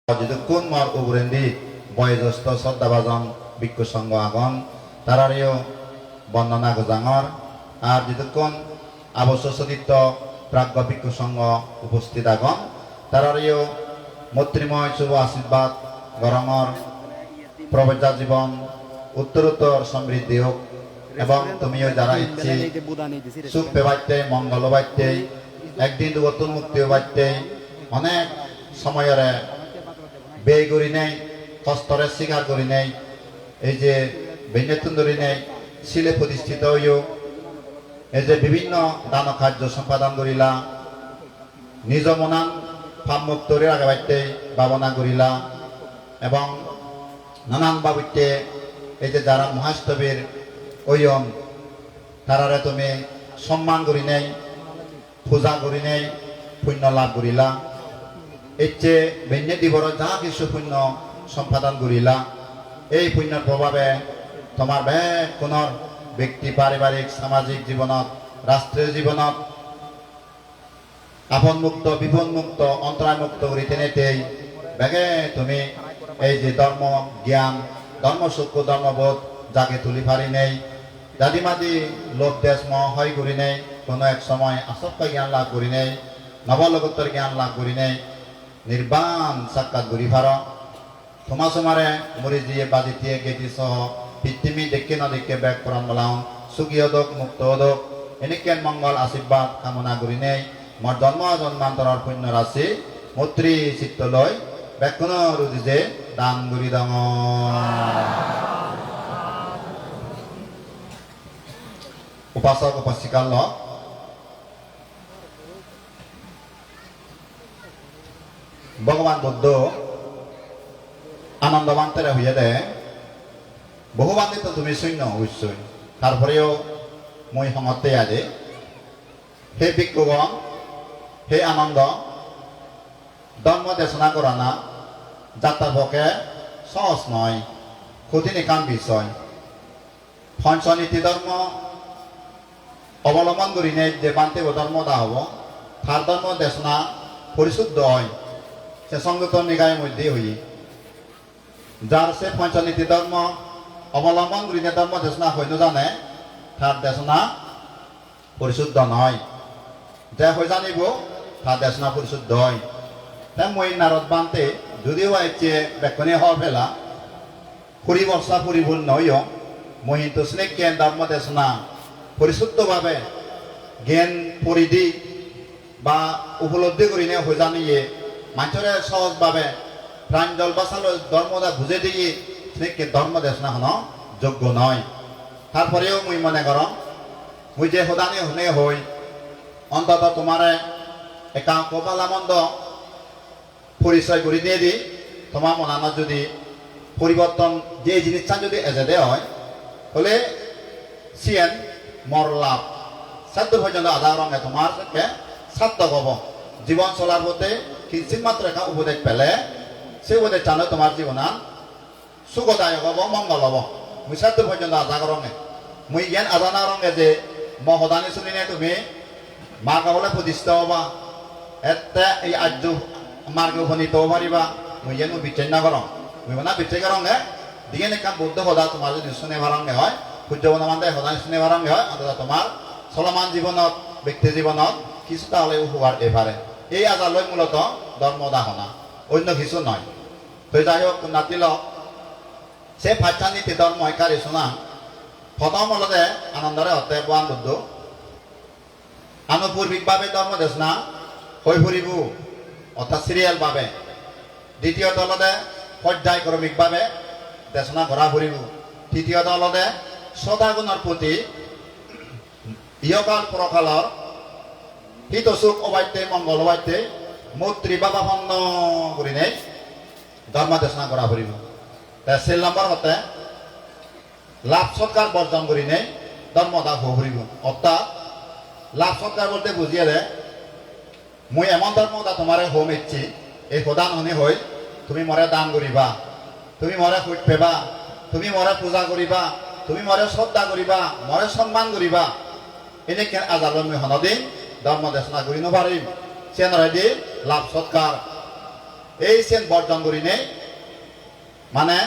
যতক্ষণ মার উবরেন্দি বয়োজ্যেষ্ঠ শ্রদ্ধাভাজন ভিক্ষু সংঘ আগন তারারিও বন্দনা গোজাঙর আর যতক্ষণ আবশ্যচিত্ত প্রাজ্ঞ ভিক্ষু সংঘ উপস্থিত আগন তারারিও মৈত্রীময় শুভ আশীর্বাদ গরঙর প্রবজ্জা জীবন উত্তরোত্তর সমৃদ্ধি হোক এবং তুমিও যারা ইচ্ছে সুখ পেবাইতে মঙ্গল বাইতে একদিন দুবর্তন মুক্তি বাইতে অনেক সময়ের ব্যয় করি নেই কষ্টরে স্বীকার করি নেই এই যে বেঞ্জেতুন ধরি নেই শিলে প্রতিষ্ঠিত হইও এই যে বিভিন্ন দান কার্য সম্পাদন করিলা নিজ মনান ফামমুক্তরে আগে বাইতে ভাবনা করিলা এবং নানান বাবুতে এই যে যারা মহাস্তবীর ওইয়ন তারারে তুমি সম্মান করি নেই পূজা করি নেই পুণ্য লাভ করিলা এই যে বেঞ্জে দিবর যা কিছু পুণ্য সম্পাদন করিলা এই পুণ্যর প্রভাবে তোমার কোনো ব্যক্তি পারিবারিক সামাজিক জীবনত রাষ্ট্রীয় জীবনত আপন মুক্ত বিপদ মুক্ত অন্তরায় মুক্ত করিতে নেতেই বেগে তুমি এই যে ধর্ম জ্ঞান ধর্মসূক্ষ্ম ধর্মবোধ জাগে তুলি পারি নেই দাদিমাদি লোক দেশ হয় করি নেই কোনো এক সময় আসক্ত জ্ঞান লাভ করি নেই নবলোকোত্তর জ্ঞান লাভ করি নেই নির্বাণ সাক্ষাৎ করি ভার তোমার সমারে মরি দিয়ে বাজিতিয়ে গেটি সহ পৃথিবী দেখে না দেখে ব্যাগ প্রাণ বলাম সুখী হদক মুক্ত হদক এনেকেন মঙ্গল আশীর্বাদ কামনা করি নেই মোর জন্ম জন্মান্তরের পুণ্য রাশি মৈত্রী চিত্ত লয় ব্যাকুণ রুজি যে দান করি দং উপাসক উপাসিকাল ভগবান বুদ্ধ আনন্দবান্তের হইয়া দে বহুবান্তি তো তুমি শূন্য অবশ্যই তারপরেও মই সমতে আজে হে ভিক্ষুগণ হে আনন্দ ধর্ম দেশনা করা না যাত্রার পক্ষে সহজ নয় কঠিন একান বিষয় পঞ্চনীতি ধর্ম অবলম্বন করি নেই যে বান্তিব ধর্ম দা হব তার ধর্ম দেশনা পরিশুদ্ধ হয় সে সংগঠন নিকায়ের মধ্যে হই যার সে পঞ্চনীতি ধর্ম অবলম্বন করি ধর্ম দেশনা হইন জানে তার দেশনা পরিশুদ্ধ নয় যে হয়ে জানিব তার দেশনা পরিশুদ্ধ হয় তাই মই নারদ বান্তে যদিও আইছে বেকনে হওয়া ফেলা পরিবর্ষা পরিপূর্ণ হইও মই কিন্তু স্নেক জ্ঞান ধর্ম দেশনা পরিশুদ্ধভাবে জ্ঞান পরিধি বা উপলব্ধি করি নে হয়ে জানিয়ে মানুষের সহজভাবে প্রাণ জল বাঁচালো ধর্মদা বুঝে দিয়ে স্নেককে ধর্ম দেশনা হন যোগ্য নয় তারপরেও মুই মনে কর মুই যে সদানি শুনে হই অন্তত তোমারে একা কপালামন্দ পরিচয় করে দিয়ে দি তোমার মনানত যদি পরিবর্তন যে জিনিসটা যদি এজেদে হয় হলে সিএন মর লাভ সাধ্য পর্যন্ত আধা রঙে তোমার সার্থক হব জীবন চলার পথে কিঞ্চিত মাত্র একটা উপদেশ পেলে সেই উপদেশ জানো তোমার জীবনা সুখদায়ক হব মঙ্গল হব মুই সাধ্য পর্যন্ত আধা রঙে মুই জ্ঞান আজানা রঙে যে মহদানি শুনি নে তুমি মা কাবলে প্রতিষ্ঠা হবা এতে এই আর্য মার্গে উপনীত হব পারিবা মুই যেন বিচার না করম মুই মানে বিচার করঙ্গে দিয়ে নেকা বুদ্ধ সদা তোমার যদি শুনে ভারঙ্গে হয় সূর্য বনমান্তে সদায় শুনে ভারঙ্গে হয় অন্তত তোমার চলমান জীবনত ব্যক্তি জীবনত কিছুটা হলেও হওয়ার এভারে এই আজালৈ মূলত ধর্ম দাহনা অন্য কিছু নয় তো যাই হোক নাতিল সে পাশ্চানীতি ধর্ম একারি শোনা প্রথম হলতে আনন্দরে হতে বান বুদ্ধ আনুপূর্বিকভাবে ধর্ম দেশনা হৈ ফুৰিব অর্থাৎ সিরিয়াল ভাবে দ্বিতীয়ত হলতে পর্যায়ক্রমিকভাবে দেশনা ঘোরা ফুৰিব তৃতীয়ত হলতে সদাগুণের প্রতি ইহকাল পরকালৰ হিত সুখ অবাইতে মঙ্গল অবাইতে মৈত্রী বাবাপন্ন করি নেই ধর্ম দেশনা করা ফুরিব সেল নম্বর হতে লাভ সৎকার বর্জন করি নেই ধর্ম দাহ ফুরিব অর্থাৎ লাভ সৎকার বলতে বুঝিয়ে দে মই এমন ধর্ম দা তোমার হোম ইচ্ছি এই প্রদান হনি হই তুমি মরে দান করিবা তুমি মরে খুঁজ পেবা তুমি মরে পূজা করিবা তুমি মরে শ্রদ্ধা করিবা মরে সম্মান করিবা এনেকে আজালৈ মই হনদিন ধর্ম দেশনা করি নপারিম চেনরেদি লাভ সৎকার এই চেন বর্জন করি নেই মানে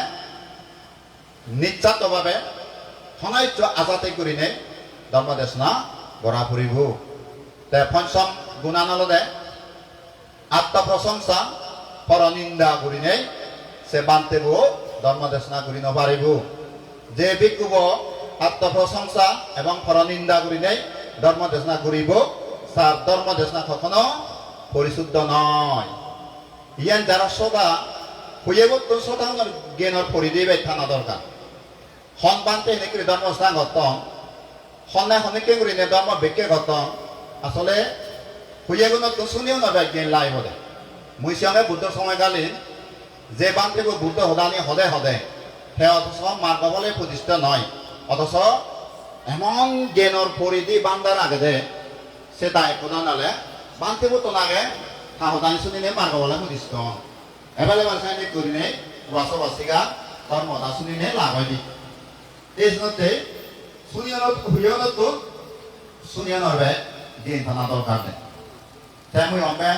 নিশ্চাতভাৱে সনাজ্য আজাতে কৰি নেই ধৰ্ম দেশনা গঢ়া ফুৰিব তে পঞ্চম গুণানলদে আত্মপ্ৰশংসা পৰনিন্দা কৰি নেই সে বান্তেব ধর্ম দেশনা করি নপারিব যে ভিক্ষুব আত্মপ্রশংসা এবং পরনিন্দা করি নেই ধর্ম দেশনা করিব তার ধর্ম দেশনা কখনো পরিশুদ্ধ নয় ইয়ান যারা সদা হইয়েবত্ত সদাঙ্গর জ্ঞানের পরিধি থানা দরকার হন বান্তে হেনে ধর্ম স্থান ঘটন হনে হনেকে করি নে ধর্ম বেকে ঘটন আসলে হইয়েগুণত শুনিও নবে জ্ঞান লাই বলে মুই সিয়ামে বুদ্ধ সময়কালীন যে বান্তিব বুদ্ধ সদানি সদে সদে সে অথচ মার্গ বলে প্রতিষ্ঠা নয় অথচ এমন জ্ঞানের পরিধি বান্দার আগে যে সে তাই প্রধান হলে বান্তিব তো নাগে সদানি শুনি নে মার্গ বলে প্রতিষ্ঠা এবারে বাসায় করি নেই বাসবাসিকা ধর্মতা শুনি নে লাগাই দি এই জন্যতে শুনিয়ানত হুইয়ানত শুনিয়ানবে দিন থানা দরকার নেই তাই মুই অম্বে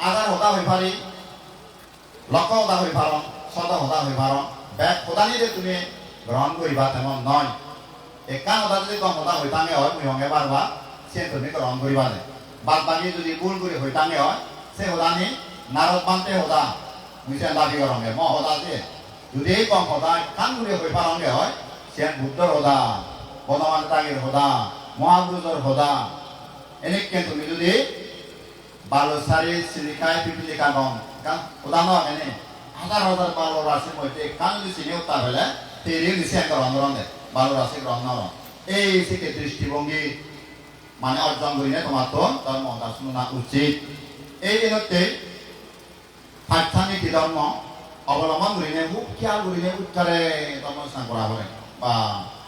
আগার হতা হই পারি লক্ষ্য হতা হই পার শত হতা হই পার ব্যাগ সদানি যে তুমি গ্রহণ করিবা তেমন নয় একান হতা যদি কম হতা হই থাকে হয় মুই অঙ্গে পারবা সে তুমি গ্রহণ করিবা নে বাদ বাকি যদি ভুল করে হই থাকে হয় সে হদানি নারদ বান্তে হতা মুই সে দাবি করঙ্গে ম হতা যে যদি কম হতা কান করে হই পারঙ্গে হয় সে বুদ্ধর হতা বর্তমান তাগির হতা মহাপুরুষর হতা এনেকে তুমি যদি বালুসারি সিলিকায় পিপিলিকা গম উদাহরণ এনে হাজার হাজার বালু রাশির মধ্যে কান যদি চিনি উত্তার হলে তেরি দিছে একটা রন্ধন বালু রাশি রন্ধন এই থেকে দৃষ্টিভঙ্গি মানে অর্জন করি তোমার তো ধর্ম শুনা উচিত এই দিনতে পাঠ্যানীতি ধর্ম অবলম্বন করিনে খুব খেয়াল করিনে উচ্চারে ধর্ম স্থান করা হয় বা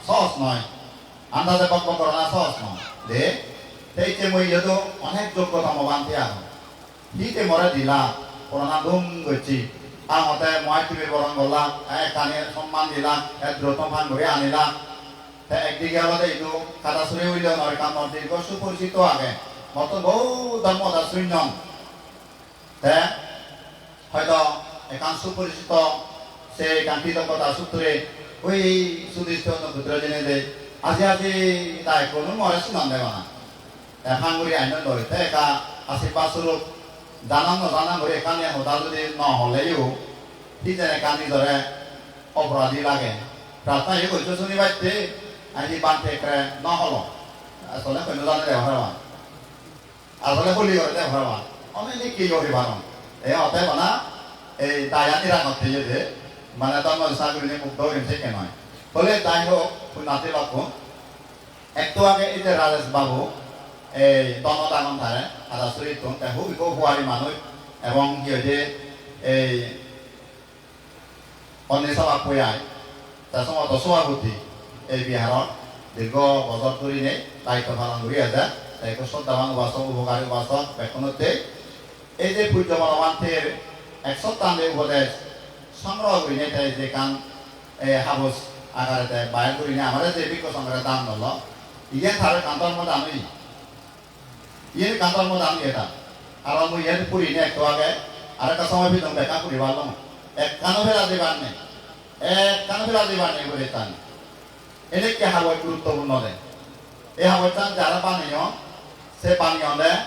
সহজ নয় আন্দাজে বক্তব্য করা না সহজ নয় দে সেইতে মই যদিও অনেক যোগ্যতা বান্ধি আহ সিতে মরে দিলা করোনা ধুম করছি আহতে মই তুমি বরণ করলাম কানে সম্মান দিলাম দ্রুতম ফান ঘুরে আনিলাম একদিকে আলাদা এইটো খাতা চুরি হইল নয় কামৰ দীর্ঘ সুপরিচিত আগে মতো বহু ধর্মতা শূন্য হয়তো একান সুপরিচিত সেই কাঙ্ক্ষিতকতা সূত্রে ওই সুদৃষ্ট নক্ষত্র জেনে যে আজি আজি তাই কোনো মরে শুনান দেব না এখন করে আইন ধরতে একা আশীর্বাদ স্বরূপ জানান নজানা করে এখানে হতা যদি নহলেও সি যেনে কান্দি ধরে অপরাধী লাগে প্রার্থনা এই কৈছো শুনি পাইতে আজি বান্ধে নহল আসলে কেন জানে দেওয়া হয় আসলে হলি করে দেওয়া হয় অনেক কি করি ভালো এই হতে বানা এই দায়ানি রাখতে যে মানে ধর্ম সাগরী মুগ্ধ হয়েছে কেন বলে তাই হোক নাতি লক্ষ্য একটু আগে এই যে রাজেশ বাবু এই দনদাগন ধারে আদা চরিত্র খুব হুয়ারি মানুষ এবং কি হয়েছে এই অন্বেষা পয়ায় তার সময় সভাপতি এই বিহারের দীর্ঘ বছর ধরে নেই দায়িত্ব পালন করে আছে তাই শ্রদ্ধাবান উপাসক উপকারী উপাসক বেতনতে এই যে পূজ্য বলবান্তের 100 উপদেশ সংগ্রহ করে নেই তাই যে কান হাবস আকারে বাইর করি না আমাদের যে বিজ্ঞ সংগ্রহের দাম নল ইয়ে থারে কান্তর মধ্যে আমি ইয়ে কান্তর মধ্যে আমি এটা আর আমি ইয়ে পুরি নে একটু আগে আর একটা সময় ভিতর দেখা করি পারলাম এক কানো ফেলা দিবার নেই এক কানো ফেলা দিবার নেই বলে টান এনেকে হাওয়ায় গুরুত্বপূর্ণ দেয় এই হাওয়ায় টান যারা পানীয় সে পানীয় দেয়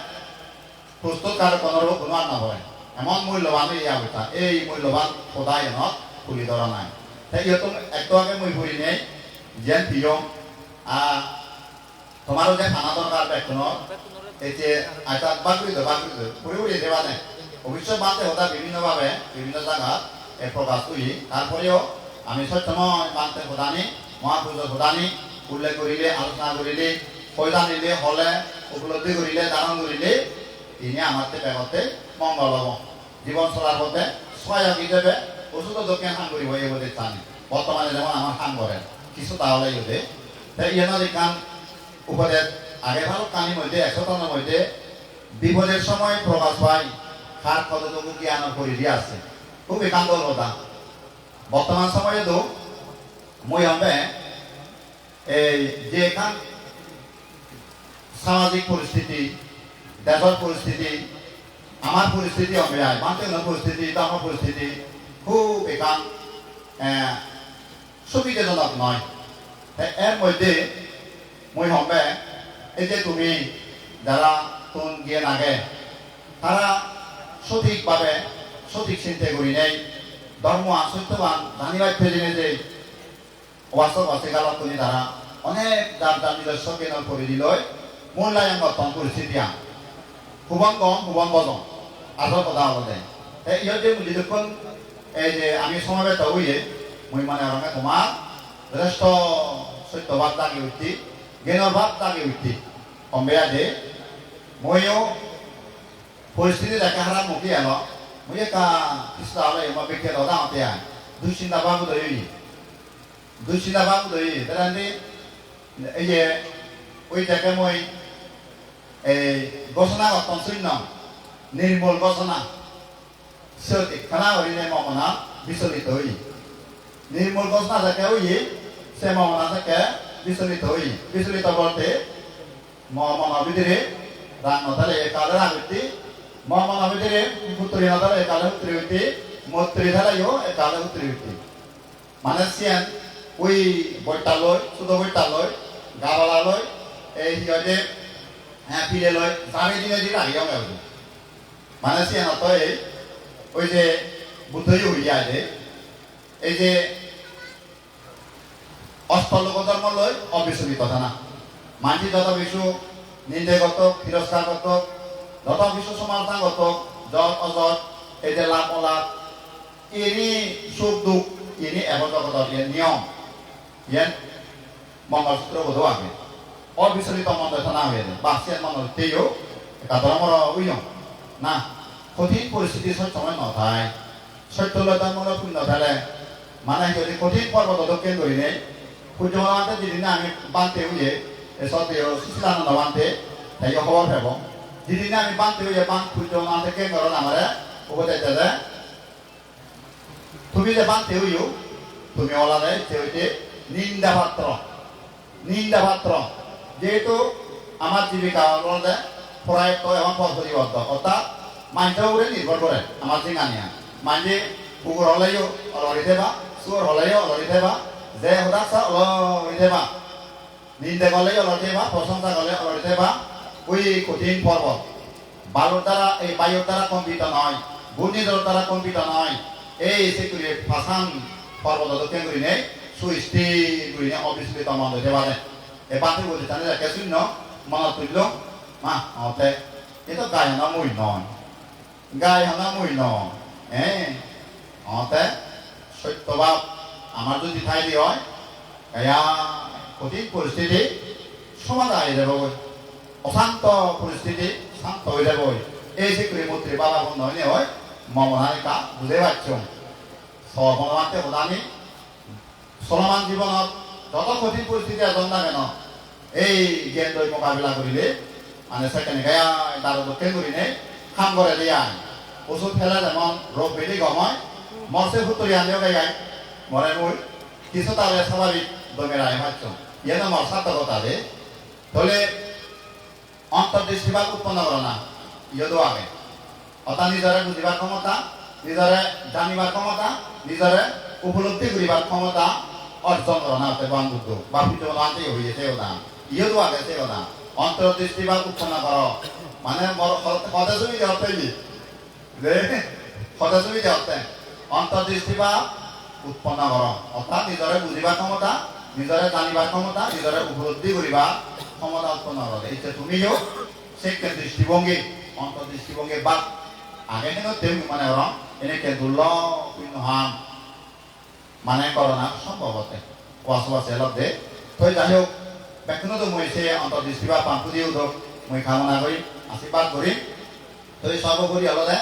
প্রস্তুত কারো কোনো আর না হয় এমন মূল্যবান এই হাওয়াটা এই মূল্যবান সদায় এনত তুলি ধরা নাই তাই ইহতম একটু আগে মই ফুরি নেই যেন প্রিয় তোমারও যে খানা দরকার বেতনের এই যে আইটা বাকি ফুরি ফুরি দেওয়া নেই অবশ্যই বাঁধতে হতা বিভিন্নভাবে বিভিন্ন জায়গা প্রকাশ করি তারপরেও আমি সত্যময় বাঁধতে হতানি মহাপুরুষ হতানি উল্লেখ করিলে আলোচনা করিলে পয়সা নিলে হলে উপলব্ধি করিলে ধারণ করিলে তিনি আমার ব্যাগতে মঙ্গল হব জীবন চলার পথে সহায়ক হিসেবে ওষুধ দক্ষিণ হান করিব এই বলে জানি বর্তমানে যেমন আমার হান করেন কিছু তাহলে ইউদে তাই ইয়েনের কান উপদেশ আগে ভালো কানির মধ্যে 100 মধ্যে বিপদের সময় প্রকাশ পায় খার কতটুকু জ্ঞান করে দিয়ে আসছে খুব একান্ত কথা বর্তমান সময়ে তো মই হবে এই যে এখান সামাজিক পরিস্থিতি দেশের পরিস্থিতি আমার পরিস্থিতি হবে বাঁচতে পরিস্থিতি ধর্ম পরিস্থিতি খুব এখান সুবিধাজনক নয় এর মধ্যে মই হবে এই যে তুমি যারা তুন গিয়ে নাগে তারা সঠিকভাবে সঠিক চিন্তা করি নেই ধর্ম সত্যবান জানিবার ফেলিনে যে বাস্তব আছে গালত তুমি তারা অনেক যার যার নিজস্ব জ্ঞান করে দিল মূল্যায়ন বর্তমান পরিস্থিতি হুবন কম হুবন বদন আসল কথা হলে ইহত যে মুজি যখন এই যে আমি সমাবেত হইয়ে মই মানে রঙে তোমার যথেষ্ট সত্যবাদ দাগি উঠি জ্ঞানের ভাব দাগি উঠি অম্বেয়া যে মইও পরিস্থিতি দেখে হারা মুখে এলো মই কা কৃষ্ণ হলে এমা বেকে লদা হতে আয় দুশ্চিন্তা ভাব দই দুশ্চিন্তা ভাব দই তারা এই যে ওই দেখে মই এই ঘোষণা করতাম শূন্য নির্মূল ঘোষণা সঠিক খানা হইলে মমনা বিচলিত হই নির্মূল ঘোষণা থেকে হই সে মমনা থেকে বিচলিত হই বিচলিত বলতে মমনা ভিতরে রাগ নথালে একালে রাগ হইতে মমনা ভিতরে পুত্রী নথালে একালে পুত্রী হইতে মৈত্রী ধারাইও একালে পুত্রী হইতে মানে সিয়ান ওই বইটা লয় শুধু বইটা লয় গাবালা লয় এই হিয়তে হ্যাঁ ফিরে লয় জানি দিনে দিন আহিও গেল মানে সিয়ান অতএ ওই যে বুদ্ধই হইয়া যে এই যে অষ্টলোক ধর্ম লয় অবিচলিত কথা না মানছি যত বিশু নিন্দেগত তিরস্কারগত যত বিশু সমালোচনাগত যত অজত এই যে লাভ অলাভ ইনি সুখ দুঃখ ইনি এবজগত নিয়ম ইয়ান মঙ্গলসূত্র বোধ আগে অবিচলিত মন না হয়ে যায় বাসিয়ান মন তেও এটা ধর্মর উইয়ম না কঠিন পরিস্থিতি সময় নথায় সত্যলতামূলক শূন্য থালে মানে যদি কঠিন পর্বত দক্ষিণ করি নেই সূর্যমানতে যেদিন আমি বানতে হইয়ে সত্যিও শিশিলানন্দ বানতে তাই খবর ফেব যেদিন আমি বানতে হইয়ে বান সূর্যমানতে কেন্দ্র আমার উপদেশ যে তুমি যে বানতে হইও তুমি ওলালে সে হইতে নিন্দা পাত্র যেহেতু আমার জীবিকা বলতে প্রয়ত্ত এবং পদ্ধতিবদ্ধ অর্থাৎ মানুষের উপরে নির্ভর করে আমার জিঙ্গানিয়া মানে কুকুর হলেও অলরি দেবা চোর হলেও অলরি দেবা যে সদাচা অলরি দেবা নিন্দে গলে অলরি দেবা প্রশংসা গলে অলরি দেবা ওই কঠিন পর্বত বালুর দ্বারা এই বায়ুর দ্বারা কম্পিত নয় ঘূর্ণিঝড়ের দ্বারা কম্পিত নয় এই সেগুলি ফাঁসান পর্বত দক্ষিণ করি নেই সুস্থির করি নেই অবিচলিত মন হইতে পারে এই বাতি বলতে জানে রেখে শূন্য মনত তুলল মা হতে এ তো গায়ে না মই নয় গায়ে হানা মই নয় হতে সত্যভাব আমার যদি ঠাই দিয়ে হয় এয়া কঠিন পরিস্থিতি সমাধান হয়ে যাব অশান্ত পরিস্থিতি শান্ত হয়ে যাব এই যে মূর্তি বাবা বন্ধ হইলে হয় মমনানিকা বুঝে পাচ্ছ সমানতে প্রধানী চলমান জীবনত যত কঠিন পরিস্থিতি এজন না কেন এই জ্ঞান লৈ মোকাবিলা করিলে মানে সেখানে গায়া তার দক্ষিণ করি নেই খাম করে দিয়া ওষুধ ফেলে যেমন রোগ বেদি গময় মরসে ফুটরি আনিও গাই মরে মই কিছু তাহলে স্বাভাবিক দমেরায় ভাবছ ইয়ে না মর সার্থকতা দে তাহলে অন্তর্দৃষ্টিভাগ উৎপন্ন করে না ইয়েও আগে অর্থাৎ নিজরে বুঝিবার ক্ষমতা নিজরে জানিবার ক্ষমতা নিজরে উপলব্ধি করিবার ক্ষমতা অর্জন করে না বান বুদ্ধ বা পিছনে আনতে হইয়ে সেও না ইয়েও আগে সেও না অন্তর্দৃষ্টিভাগ উৎপন্ন কর মানে সদাসুবি অর্থ যে সদাসুবি অর্থ অন্তর্দৃষ্টিভাগ উৎপন্ন কর অর্থাৎ নিজরে বুঝিবার ক্ষমতা নিজরে জানিবার ক্ষমতা নিজরে উপলব্ধি করিবার ক্ষমতা উৎপন্ন কর এই তুমিও সেকেন্ড দৃষ্টিভঙ্গি অন্তর্দৃষ্টিভঙ্গি বাদ আগে কিন্তু তেমনি মানে রং এনেকে দুর্লভ মানে করোনা সম্ভব হতে ওয়াসবাসে অলপ দে তই যাই হোক বেখনো তো মই সে অন্তর্দৃষ্টিভাগ পাম্পু দিও ধোক মই কামনা করি আশীর্বাদ করি তই সর্বোপরি হলে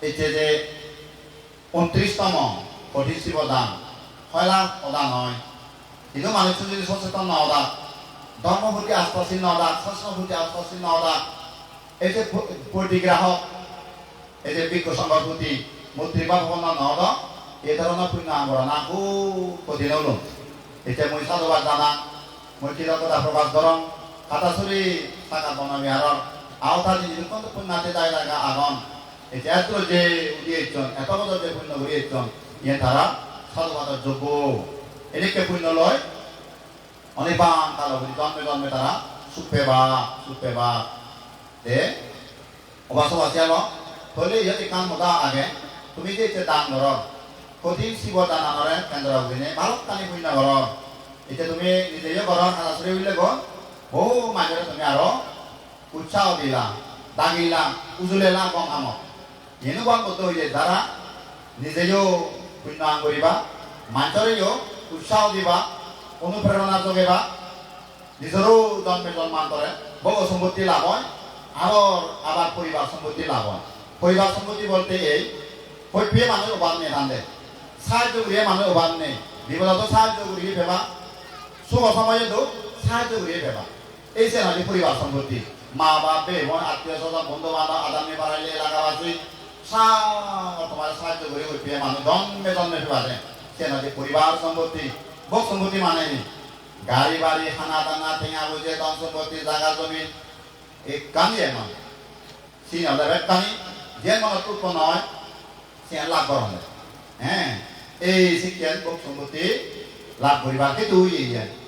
এই যে 29তম কঠিন শিবদান হয়লা অদান হয় কিন্তু মানুষ যদি সচেতন না অদান ধর্ম প্রতি আস্থাশীল না অদান শাস্ত্র প্রতি আস্থাশীল না অদান এই যে পরিগ্রাহক এই যে বিজ্ঞ সংঘর প্রতি মূর্তিবা ভবন নদ এই ধরনের পুণ্য আন্দোলন খুব কঠিন হল এতিয়া মই সাধুবাদ জানা মই কৃতজ্ঞতা প্রকাশ করম কাটাচুরি টাকা বনামি আর আওতা জিনিস কিন্তু পুণ্যাতে যায় জায়গা আগন এতে এত যে উদিয়েছেন এত বছর যে পুণ্য করিয়েছেন ইয়ে তারা সাধুবাদের যোগ্য এদিকে পুণ্য লয় অনেক বান তারা জন্মে জন্মে তারা সুপেবা দে অবাসবাসী আলো হলে ইয়ে কান মতা আগে তুমি যে দান করো কঠিন শিব দান আনরে কেন্দ্র হইনে ভারত কানি পুণ্য করো এটা তুমি নিজেও করো হাজার উইলে গো বহু মানুষ তুমি আরো উৎসাহ দিলা দাগিলা উজুলেলা গম আম এনেকুৱা মতো হইলে যারা নিজেও পুণ্য আন করিবা মানুষরেও উৎসাহ দিবা অনুপ্রেরণা যোগেবা নিজেরও জন্মে জন্মান্তরে বহু সম্পত্তি লাভ হয় আবার পরিবার সম্পত্তি লাভ হয় পরিবার সম্পত্তি বলতে এই পেয়ে মানুষ অভাব নেই ধান্দে সাহায্য করিয়ে মানুষ অভাব নেই বিপদত সাহায্য করিয়ে ফেবা শুভ সময়ে তো সাহায্য করিয়ে ফেবা এই সে নাকি পরিবার সম্পত্তি মা বাপ বে বোন আত্মীয় স্বজন বন্ধু বান্ধব আদানি বাড়াইলে এলাকাবাসী তোমার সাহায্য করে পেয়ে মানুষ জন্মে জন্মে ফেবা দেয় সে নাকি পরিবার সম্পত্তি ভোগ সম্পত্তি মানে গাড়ি বাড়ি খানা দানা ঠেঙা বুঝে ধন সম্পত্তি জায়গা জমি এই কানি এমন সি নলে কানি যে মনত উৎপন্ন হয় সে লাভ করা হ্যাঁ এই শিক্ষার ভোগ সম্পত্তি লাভ করিবা কিন্তু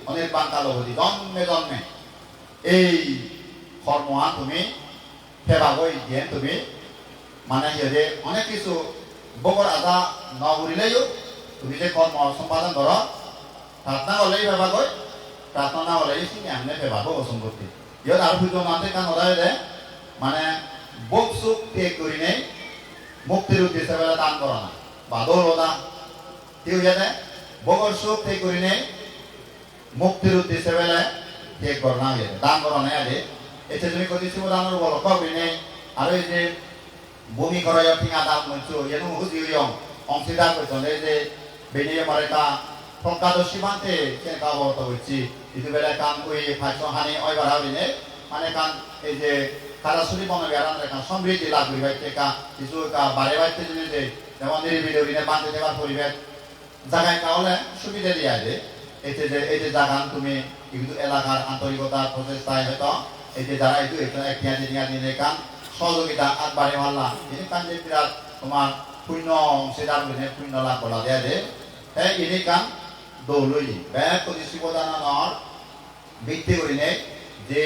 অনেক বাঙ্কাল হলি জন্মে জন্মে এই কর্মা তুমি ফেবাগই দিয়ে তুমি মানে যে অনেক কিছু বগর আদা নগরিলেও তুমি যে কর্ম সম্পাদন করো প্রার্থনা হলেই ফেবাগই প্রার্থনা না হলেই সিনে আমনে ফেবাগো সম্পত্তি ইয়ার আর ফুটো মানতে কান হলাই দে মানে বক সুখ ত্যাগ করি নেই মুক্তির উদ্দেশ্যে বেলা দান করা না বাদর ওদা কেউ জানে বগর সুখ ত্যাগ করি নেই মুক্তির উদ্দেশ্যে বেলা ত্যাগ করা না দান করা নাই আগে এতে তুমি কদিছি দানের বলো কবি নেই আর এই যে ভূমি করায় ঠিঙা দাম মঞ্চ এনো হুজিয়ং অংশীদার করছেন এই যে বেনিয়ে মারেকা ফলকাদ সীমান্তে চেকা বলতে হচ্ছি itu বেলা কান ওই ফাইছ হানি ওইবার হাবিনে মানে কান এই যে কারাসুরি বনে বেড়ান রেখা সমৃদ্ধি লাভ করিবাই চেকা কিছু বারে বাইতে যে যেমন নিরিবিলিনে বাঁধতে দেবার পরিবেশ জায়গায় কাহলে সুবিধা দিয়ে আছে এতে যে এই যে জাগান তুমি কিন্তু এলাকার আন্তরিকতা প্রচেষ্টায় হয়তো এই যে যারা একটু একটি কান সহযোগিতা আগবাড়ে মারলা এই কান যে বিরাট তোমার পুণ্য অংশীদার হইনে পুণ্য লাভ করা দেয় যে হ্যাঁ ইনি কান দৌলই ব্যাগ প্রতি শিবদানার ভিত্তি করিনে যে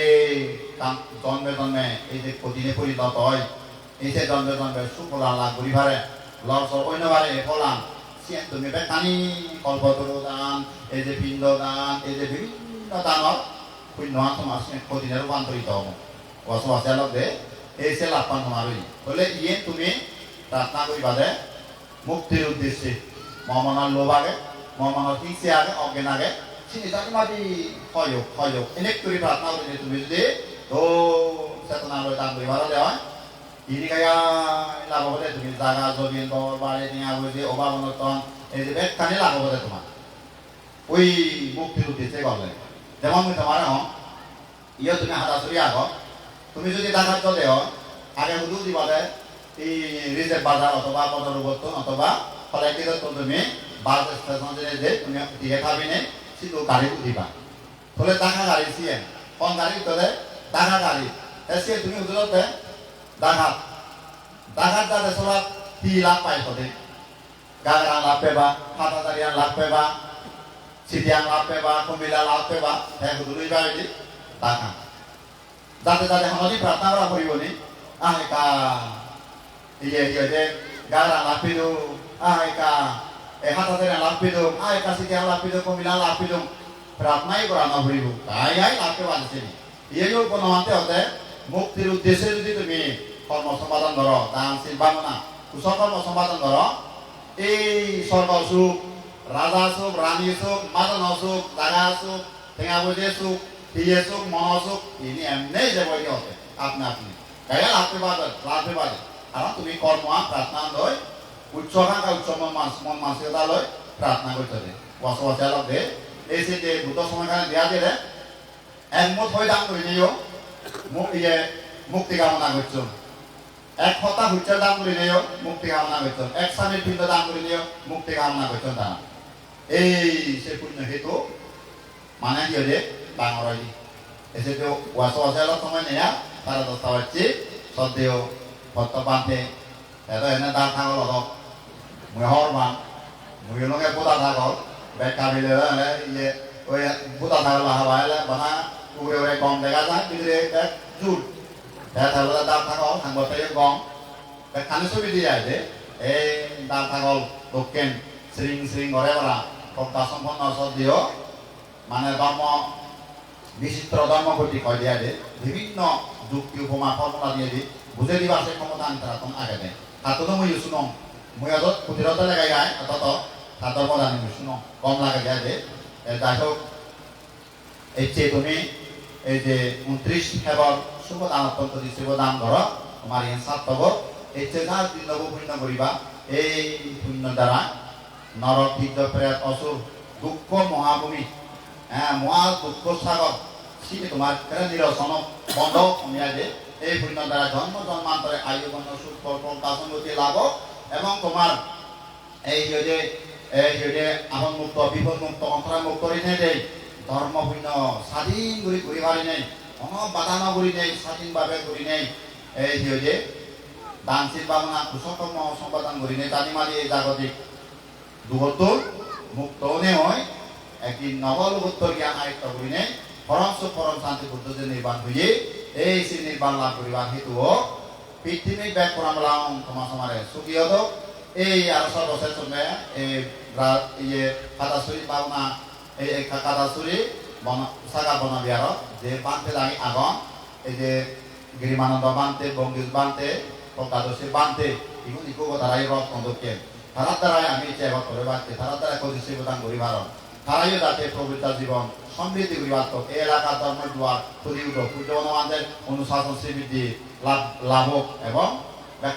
জন্মে জন্মে এই যে প্রতিদিনে পরিণত হয় এই যে জন্মে জন্মে সুফলা লাভ করি পারে লড়সর অন্যবারে ফলাম সিয়ান তুমি কানি কল্পতরু দান এই যে পিণ্ড দান এই যে বিভিন্ন দানর পুণ্য সমাজ প্রতিদিনে রূপান্তরিত হব বসবাসের লগে এই সে লাভ পান তোমার বলে ইয়ে তুমি প্রার্থনা করি বাদে মুক্তির উদ্দেশ্যে মহামানার লোভ আগে মহামানার হিংসে আগে অজ্ঞান আগে সিনিটাকে মাটি হয়ক এনে করে প্রার্থনা করি তুমি যদি তো চেতনা লয় দান করি ভালো দেওয়া ini kaya lagu pada tu misalnya jodin tor balik ni aku je obah menonton ini bet kani lagu pada tu mah, ui bukti tu dicek oleh, jangan minta marah ho, iya tu ni hada surya ho, tu misalnya dah kat jodeh ho, ada hudu di pada di reserve bazar atau apa pada robot tu atau apa, kalau kita tu tu ni bazar stesen je tu ni dia kami ni situ kari tu di bawah, kalau dah kari sih, kon kari tu deh, dah kari, esok tu ni hudu tu ডাকাত যাতে সব 3 লাখ পাই হতে গাগরা লাভ পেবা হাতাদারিয়ান লাভ পেবা সিটিয়ান লাভ পেবা কুমিলা লাভ পেবা হ্যাঁ দুই বাইদি ডাকাত যাতে যাতে আমাদের প্রার্থনা করা করিবনি আহে কা ইয়ে যে গাগরা লাভ পেলো আহে কা হাতাদারিয়ান লাভ পেলো আহে কা সিটিয়ান লাভ পেলো কুমিলা লাভ পেলো প্রার্থনাই করা না করিব তাই লাভ পেবা আছে ইয়েও কোনো মানতে হতে মুক্তির উদ্দেশ্যে যদি তুমি কর্ম সম্পাদন করো দান শীল বামনা কুশল কর্ম সম্পাদন করো এই স্বর্গ সুখ রাজা সুখ রানী সুখ মাদন সুখ দাগা সুখ ঠেঙা বুঝে সুখ হিয়ে সুখ মন সুখ ইনি এমনি যে বই হতে আপনি আপনি তাই লাভতে পারে কারণ তুমি কর্ম প্রার্থনা লয় উচ্চাকাঙ্ক্ষা উচ্চ মন মানসিকতা লয় প্রার্থনা করতে দে বসবাসে লাভ দে এই যে ভূত সময়খানে দেয়া দিলে একমত হয়ে দান করে নিও মুক্তি কামনা করছো এক হতা হুচ্চার দান করে নিও মুক্তি কামনা করছো এক স্বামীর পিণ্ড দান করে নিও মুক্তি কামনা করছো তারা এই সে পুণ্য হেতু মানে কি হলে ডাঙর হয় এসে তো ওয়াশ ওয়াশাল সময় নেয়া তারা দশটা হচ্ছে সদ্যেও ভক্ত বাঁধে এটা এনে দাঁত থাকল অলপ মই হরমান মই লগে বুদা থাকল বেকা বিলে ইয়ে ওই বুদা থাকল হাবাইলে বানা উড়ে উড়ে গম দেখা যায় বিলে এক জুল এটা থাকলে দাঁত থাকল থাকবতে গম বেকানি ছবি দিয়ে আছে এই দাঁত থাকল দক্ষিণ শ্রিং শ্রিং ঘরে বলা সপ্তাহ সম্পন্ন দিও মানে ধর্ম বিচিত্র ধর্মগতি কয় দিয়া দে বিভিন্ন যুক্তি উপমা ফর্মুলা দিয়ে দি বুঝে দিবা সে ক্ষমতা আনতারা তখন আগে দেয় হাততো মই শুনো মই আগত কুটিরতে লাগাই যায় অত হাত ধর্ম জানি মই শুনো কম লাগাই যায় দে যাই হোক এই যে তুমি এই যে 29 ফেব্রুয়ার শুভ দান অত্যন্ত শুভ দান ধর তোমার ইয়ান সাত পাব এই যে যার দিন নব পুণ্য করিবা এই পুণ্য দ্বারা নরক তীর্থ প্রেত অসুর দুঃখ মহাভূমি হ্যাঁ মহা দুঃখ সাগর সেটি তোমার নিরসন বন্ধ কমিয়া দে এই পুণ্য দ্বারা জন্ম জন্মান্তরে আয়ুবন্য সুখ প্রকাশনগতি লাভ এবং তোমার এই যে আপন মুক্ত বিপদ মুক্ত অন্তরা মুক্ত করে নেই ধর্ম পুণ্য স্বাধীন করে ঘুরি পারি নেই কোনো বাধা নগরী নেই স্বাধীনভাবে ঘুরি নেই এই যে দানশীল ভাবনা কুশকর্ম সম্পাদন করি নেই জানি মারি এই জাগতিক দুগত্তর মুক্ত নে হয় একদিন নবলোকোত্তর জ্ঞান আয়ত্ত করি নেই পরম সুখ পরম শান্তি বুদ্ধ যে নির্বাণ হইয়ে এই সে নির্বাণ লাভ করিবার হেতু পৃথিবী ব্যাগ করাম তোমার সমারে সুখী হতো এই আর সর্বশেষ ইয়ে কাদাসুরি পাওনা এই কাদাসুরি সাগা বনা বিহার যে বানতে লাগে আগন এই যে গিরিমানন্দ বানতে বঙ্গীজ বানতে প্রকাদশী বানতে এগুলো ইকো তারাই রথ কন্দকে তারার দ্বারাই আমি চেবা করে বাঁচতে তারার দ্বারা কদিশী প্রদান করি ভারত তারাইও যাতে পবিত্র জীবন সমৃদ্ধি করিবার এই এলাকার ধর্ম দুয়ার খুলি উঠো সূর্যবনমানদের অনুশাসন শ্রীবৃদ্ধি লাভ এবং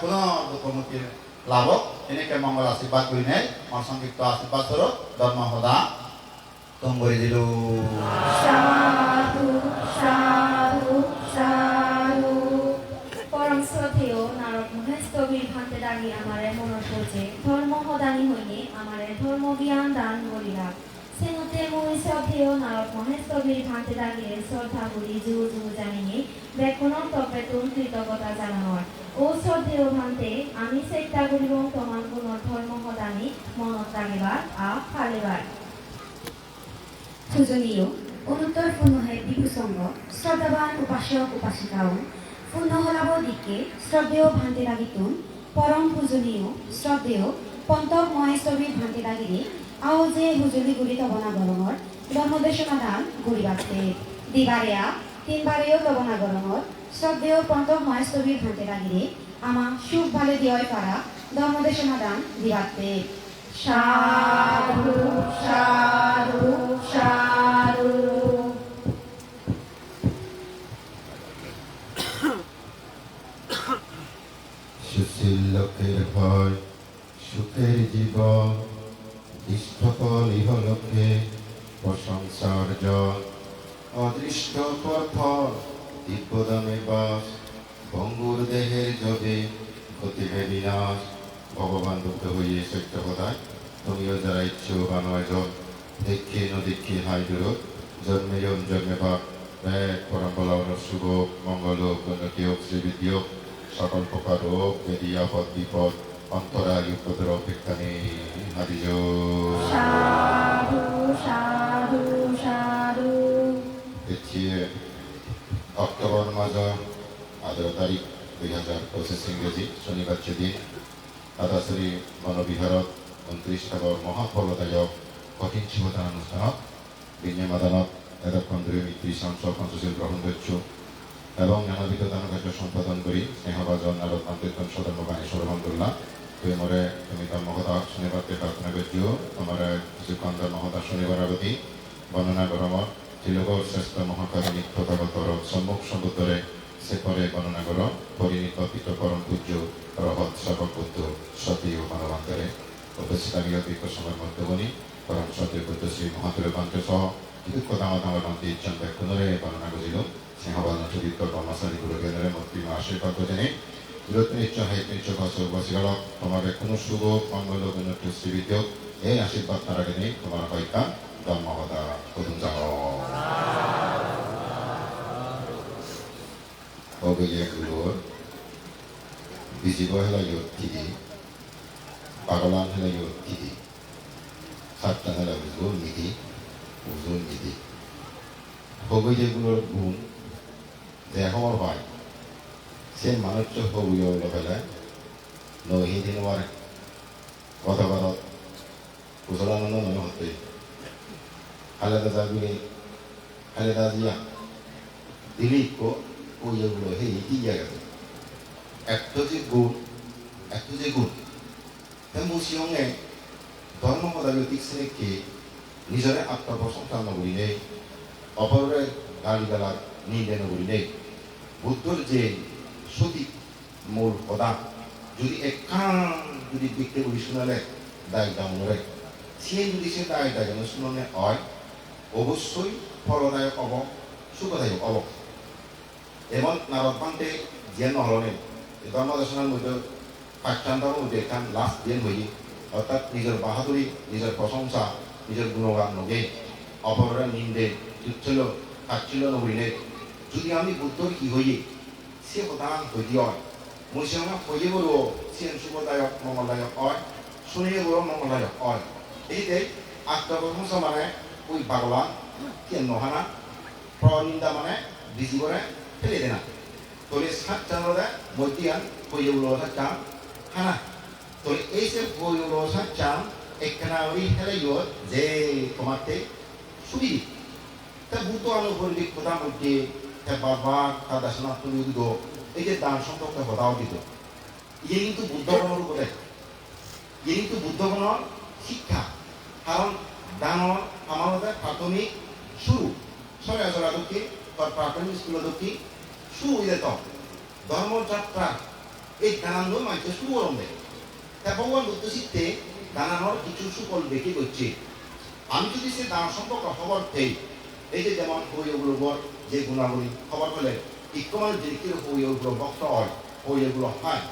কোনো দুঃখমুক্তির লাভ এনেকে মঙ্গল আশীর্বাদ করি নেই আমার সংক্ষিপ্ত আশীর্বাদ স্বরূপ ধর্ম সদা তুম করে দিল সাধু সাধু সাধু পরম শ্রদ্ধেয় নারদ মহেশ্বরীর ভান্তে দাগি আমারে মনত পড়ছে ধর্ম সদানি হইনে আমারে ধর্ম জ্ঞান দান করিলা সেনতে মই শ্রদ্ধেয় নারদ মহেশ্বরীর ভান্তে দাগিরে শ্রদ্ধা করি জু জু জানিয়ে ব্যাকরণ তপেতুন কৃতজ্ঞতা জানানোর ও শ্রদ্ধেয় ভান্তে আমি চেষ্টা করিব তোমার কোন ধর্ম সদানি মনত রাখিবার ফালিবার পূজনীয় অনুত্তর পুনঃে বিভূসঙ্গ শ্রদ্ধাবান উপাসক উপাসিকাও পুনঃলাভ দিকে শ্রদ্ধেয় ভান্তে লাগিতুন পরম পূজনীয় শ্রদ্ধেয় পন্তক মহেশ্বরীর ভান্তে লাগিরে আও যে হুজুলি গুড়ি তবনা গরমর ধর্মদেশনা দান গড়িবাতে দিবারেয়া তিনবারেও তবনা গরমর শ্রদ্ধেয় পন্তক মহেশ্বরীর ভান্তে লাগিরে আমা সুখ ভালে দিয় পারা ধর্মদেশনা দান দিবাতে সাধু সাধু সাধু সুশীল লোকের ভয় সুখের জীবন ইষ্টফল ইহলোকে প্রশংসার জল অদৃষ্ট পথ দিব্যদামে বাস ভঙ্গুর দেহের যবে গতিবে বিনাশ ভগবান বুদ্ধ হইয়ে সত্য কথায় তুমিও যারা ইচ্ছুবান হয় জল দেখে নদীক্ষে হাই দূরত জন্মে জন্মে বাপ এক পরম্পরা শুভ মঙ্গল উন্নতি হোক শ্রীবৃদ্ধি হোক সকল প্রকার হোক বেদি আপদ বিপদ অন্তরায় উপদ্র অপেক্ষা নেই হারিজ সাধু সাধু সাধু অক্টোবর মাস 18 তারিখ 2025 ইংরেজি শনিবার দিন কাদাসুরি বনবিহারত 29 ফেব্রুয়ার মহাফলদায়ক কঠিন শিবদান অনুষ্ঠানত বিন্যমাদানত এতক্ষণ ধরে 30 পঞ্চশীল গ্রহণ করছো এবং নানাবিধ দান কার্য সম্পাদন করি স্নেহভাজন নারদ নামকীর্তন সদর্ম বাণী সরবন্দুল্লাহ তুই মরে তুমি ধর্মকথা শনিবারকে প্রার্থনা করছিও তোমার কিছুক্ষণ ধর্মকথা শনিবার আগতি বর্ণনা গরমত ত্রিলোক শ্রেষ্ঠ মহাকারণিক তথাগতর সম্মুখ সমুদ্রে সে পরে বর্ণনা কর পরিণীত পরম পূজ্য রহৎ সেবক বুদ্ধ সতী ও মানবান্তরে উপস্থিত আমি অধিক সময় মধ্যবনী পরম সতী বুদ্ধ শ্রী মহাতুর বান্ত্র সহ দুঃখদামাদামান্তি ইচ্ছান ব্যাকুণরে বর্ণনা করিল সিংহবাদন চরিত্র কর্মচারী গুরুকেন্দ্রে মন্ত্রীমা আশীর্বাদ জেনে দূরত্ব হাইত বাসীগালক তোমার কোনো শুভ মঙ্গল উন্নতি শ্রীবিদ্য এই আশীর্বাদ তার আগে নেই তোমার হয়তা ধর্মহতা কদম যাও অবলীয় গুরুর bijigo helayo tidi pagalan helayo tidi সাতটা হলো উজুর নীতি উজুর নীতি হবই যেগুলোর গুণ যে হওয়ার হয় সে মানুষ হবই হলো ফেলে নহি দিন ওয়ারে কথাবার কুশলানন্দ মনে হতে খালেদা যাবি খালেদা জিয়া দিলীপ কো ওই যেগুলো হে কি জায়গাতে একটা যে গুণ মুসিংয়ে ধর্মপদায় দিকসেকে নিজরে আত্মপ্রশংসা নগরীনে অপরের গালিগালা নিন্দে নগরীনে বুদ্ধর যে সঠিক মূল পদার্থ যদি একান যদি দেখতে বলি শোনালে দায় দামরে সে যদি সে দায় দায় শুনানে হয় অবশ্যই ফলদায়ক হব সুখদায়ক হব এবং নারদ পান্তে যে নহলনে ধর্মদর্শনের মধ্যে পাঠ্যান্তরের মধ্যে এখান লাস্ট দিন হয়ে অর্থাৎ নিজের বাহাদুরি নিজের প্রশংসা নিজের গুণগান নগে অপরের নিন্দে তুচ্ছল তাচ্ছিল্য নগরীনে যদি আমি বুদ্ধর কি হইয়ে সে প্রধান হইতে হয় মুসিমা হইয়ে বলো সে শুভদায়ক মঙ্গলদায়ক হয় শুনিয়ে বলো মঙ্গলদায়ক হয় এইতে আত্মপ্রশংসা মানে ওই বাগলা কে নহানা প্রনিন্দা মানে বিজি করে ফেলে দেনা তোলে সাত চাঁদে মধ্যিয়ান হইয়ে বলো সাত চাঁদ হানা তোলে এই সে হইয়ে বলো সাত চাঁদ একখানা ওই হেলে যে তোমাতে সুবিধি তা বুদ্ধ অনুপরিক প্রধান মধ্যে বাবা তার দাসনা তুমি দিত এই যে দান সম্পর্কে হতাও দিত ইয়ে কিন্তু বুদ্ধগণের উপরে ইয়ে কিন্তু বুদ্ধগণের শিক্ষা কারণ দানৰ আমাদের প্রাথমিক শুরু সবাই আসলে দক্ষি তার প্রাথমিক স্কুল দক্ষি শুরু হয়ে যেত ধর্মযাত্রা এই দানানোর মাঝে শুরু করম দেয় তা ভগবান বুদ্ধ শিখতে দানানোর কিছু সুফল দেখে করছে আমি যদি সে দান সম্পর্কে খবর দেই এই যে যেমন হইগুলোর যে গুণাবলী খবর পেলে ইকমানের দিকে হইগুলো বক্ত হয় হইগুলো হয়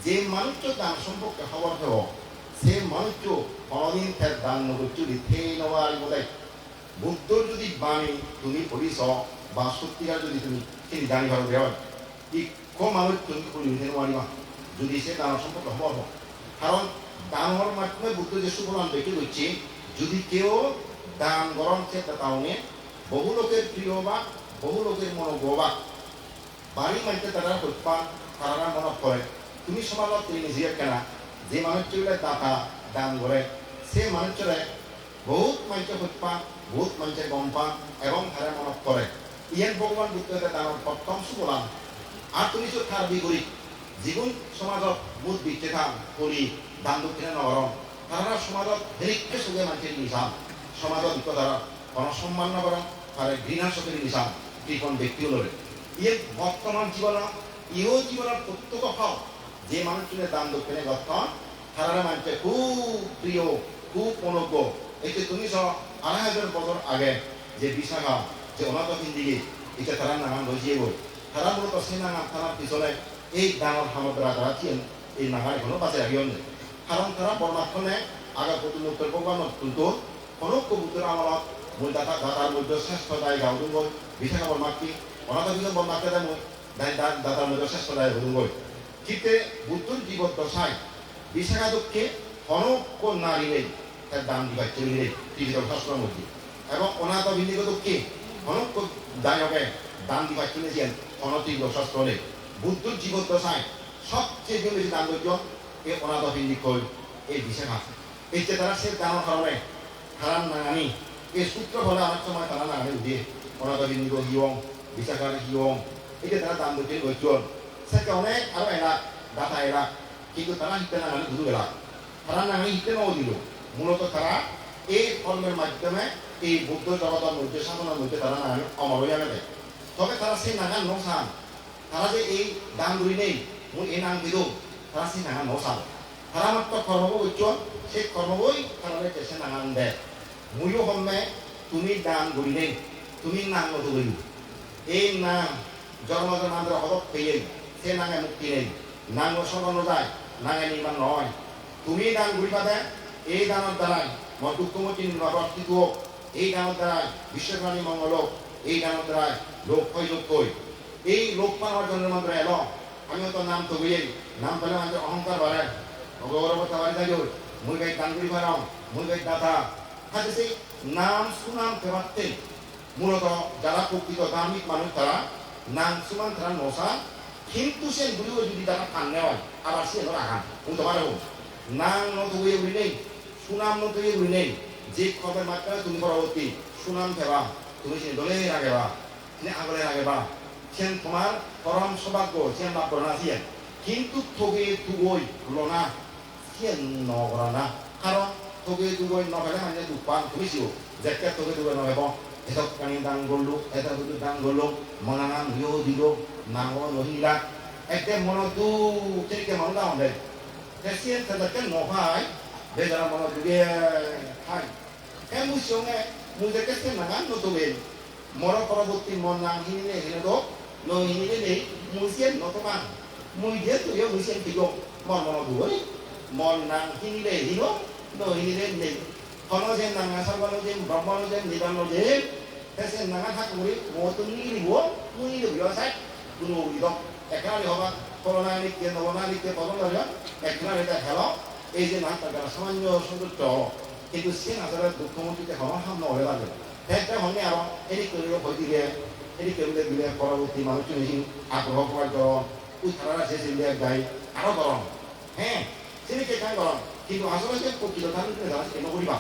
যে মানুষ দান সম্পর্কে খবর দেব সে মানুষ কোনদিন তার দান নগরচুরি থেই নেওয়ার বলে বুদ্ধর যদি বাণী তুমি পড়িছ বা সত্যিকার যদি তুমি সেই জানি ভালো দেওয়া ইক মানুষ তুমি পড়ি উঠে নেওয়ারিবা যদি সে দান সম্পর্কে খবর হয় কারণ দানের মাধ্যমে বুদ্ধ যে সুফলান দেখে করছে যদি কেউ দান গরম চেষ্টা তাহলে বহু লোকের প্রিয় বা বহু লোকের মনোগবা বাড়ি মানতে তারা উৎপাদ তারা মনে করে তুমি সমাজত তুমি নিজে কেনা যে মানুষগুলো দাতা দান করে সে মানুষরা বহুত মানুষের উৎপাদ বহুত মানুষের গম পান এবং তারা মনে করে ইয়ান ভগবান বুদ্ধের দানের প্রথম সুফলান আর তুমি তো তার বিগড়ি জীবন সমাজত মুঠ বিচ্ছেদান করি দান দক্ষিণে নগরম তারা সমাজত হেরিকে সুখে মানুষের নিশান সমাজত দ্বারা গণসম্মান নগরম তারা ঘৃণা চোখের নিশান কৃপণ ব্যক্তি হলে ইয়ে বর্তমান জীবন ইহো জীবনের প্রত্যেক হক যে মানুষের দান দক্ষিণে গঠন তারা মানুষের খুব প্রিয় খুব অনুজ্ঞ এই যে তুমি সব ২৫০০ বছর আগে যে বিশাখা যে অনাথ হিন্দিকে এটা তারা নানান রয়েছে বই তারা মূলত সে নানা তারার পিছনে এই দানের সামগ্রা তারা ছিলেন এই নাগার এখনো বাঁচে রাখিও নেই কারণ তারা পরমাত্মনে আগা প্রতিমুক্তের প্রোগ্রাম কিন্তু কোনো কবুতর আমলত মই দাতার মধ্যে শ্রেষ্ঠ দায় গাউদুন গই বিশাখা বর্মাকি অনাথ বিজন বর্মাকে দেয় মই দাতার মধ্যে শ্রেষ্ঠ দায় হদুন গই ঠিক বুদ্ধর জীবত দশায় বিশাখা দুঃখে অনক্য নারী নেই তার দান দিবার চলি নেই ত্রিবিধ শাস্ত্রের মধ্যে এবং অনাথ ভিন্দিক দুঃখে অনক্য দায়কে দান দিবার চলেছেন অনতীব্র শাস্ত্র নেই বুদ্ধর জীবত দশায় সবচেয়ে বেশি দান ধৈর্য এই অনাথ ভিন্দিক এই বিশাখা এই যে তারা সে দানের কারণে হারান নাঙানি এই সূত্র ফলে অনেক সময় তারা নাঙানি উঠে অনাথ ভিন্দিক হিয়ং বিশাখার হিয়ং এই যে তারা দান ধৈর্য গজ্জন সে অনেক আরো এরা দাতা এরা কিন্তু তারা হিতে নাঙানি ঘুরু গেলা তারা নাঙানি হিতে নাও দিল মূলত তারা এই কর্মের মাধ্যমে এই বুদ্ধ জগতের মধ্যে সাধনার মধ্যে তারা নাঙানি অমর হয়ে গেলে তবে তারা সেই নাঙান নসান তারা যে এই দান ধরি নেই মই এই নাম দিল তারা সেই নাঙান নসান তারা মাত্র কর্মবই উজ্জ্বল সেই কর্মবই তারা সে নাঙান দেয় ময়ও হমে তুমি দান ধরি নেই তুমি নাম মতো গইল এই নাম জন্মজন আমাদের হদক পেয়ে সে নাঙে মুক্তি নেই নাম সরানো যায় নাঙে নির্মাণ নয় তুমি দান ঘুরিবা দেয় এই দানের দ্বারাই মই দুঃখমতি নির্বাচিত এই দানের দ্বারাই বিশ্বপ্রাণী মঙ্গল এই দানের দ্বারাই লোক ক্ষয় যোগ কই এই লোক পাওয়ার জন্য মন্ত্র এলো আমি তো নাম তো বুঝেই নাম পেলে আমাদের অহংকার বাড়ায় গৌরবতা বাড়ি থাকে মুই গাই দানগুড়ি বাড়াও মুই গাই দাদা হাতে সেই নাম সুনাম ফেরাতে মূলত যারা প্রকৃত ধার্মিক মানুষ তারা নাম সুনাম তারা নসা কিন্তু সে গুলিও যদি তারা ফান নেওয়ায় আবার সে রাখা বুঝতে পারো নাম নত হয়ে উড়ি নেই সুনাম নত হয়ে উড়ি নেই যে খবরের মাত্রায় তুমি পরবর্তী সুনাম ফেবা তুমি সে দলে আগেবা আগলে আগেবা সেন তোমার পরম সৌভাগ্য সেন লাভ করে না সিয়েন কিন্তু ঠগে তুগই লনা সিয়েন নগরা না কারণ ঠগে তুগই নগলে মানে দুপান তুমি সিও যেকে ঠগে তুগই নগেব এসব কানি দান করলো এটা দুটো দান করলো মনানা নিও দিল নাঙো নহিলা একদম মনো দু থেকে মন দাও দে সিয়েন তাদেরকে নহাই বেজারা মনো দুগে হাই মুই সঙ্গে মুই দেখে সে নাঙা নতুবেন মর পরবর্তী মন নাং হিনে হিনে দো no ini ni musim no teman musim tu ya musim tiga mon mon dua ni mon nang ini deh hino no ini deh ni kalau saya nang asal kalau saya berapa kalau saya niban kalau saya nang hak murid mau tu ni buat mui ni biasa kuno itu ekor ni apa kalau nanti kita nanti kita kalau nanti ekor itu hello ini nang terkena semuanya sudah jauh itu sih asal dokumen kita kalau ham no oleh lagi kita hanya apa ini kalau bagi dia ini kemudian bila পরবর্তী মানুষ বেশি আগ্রহ করার জন্য উত্তরা শেষে দিয়ে গাই আরো গরম হ্যাঁ সেদিকে গাই গরম কিন্তু আসলে যে প্রকৃত ধার্মিক দ্বারা কেন করিবা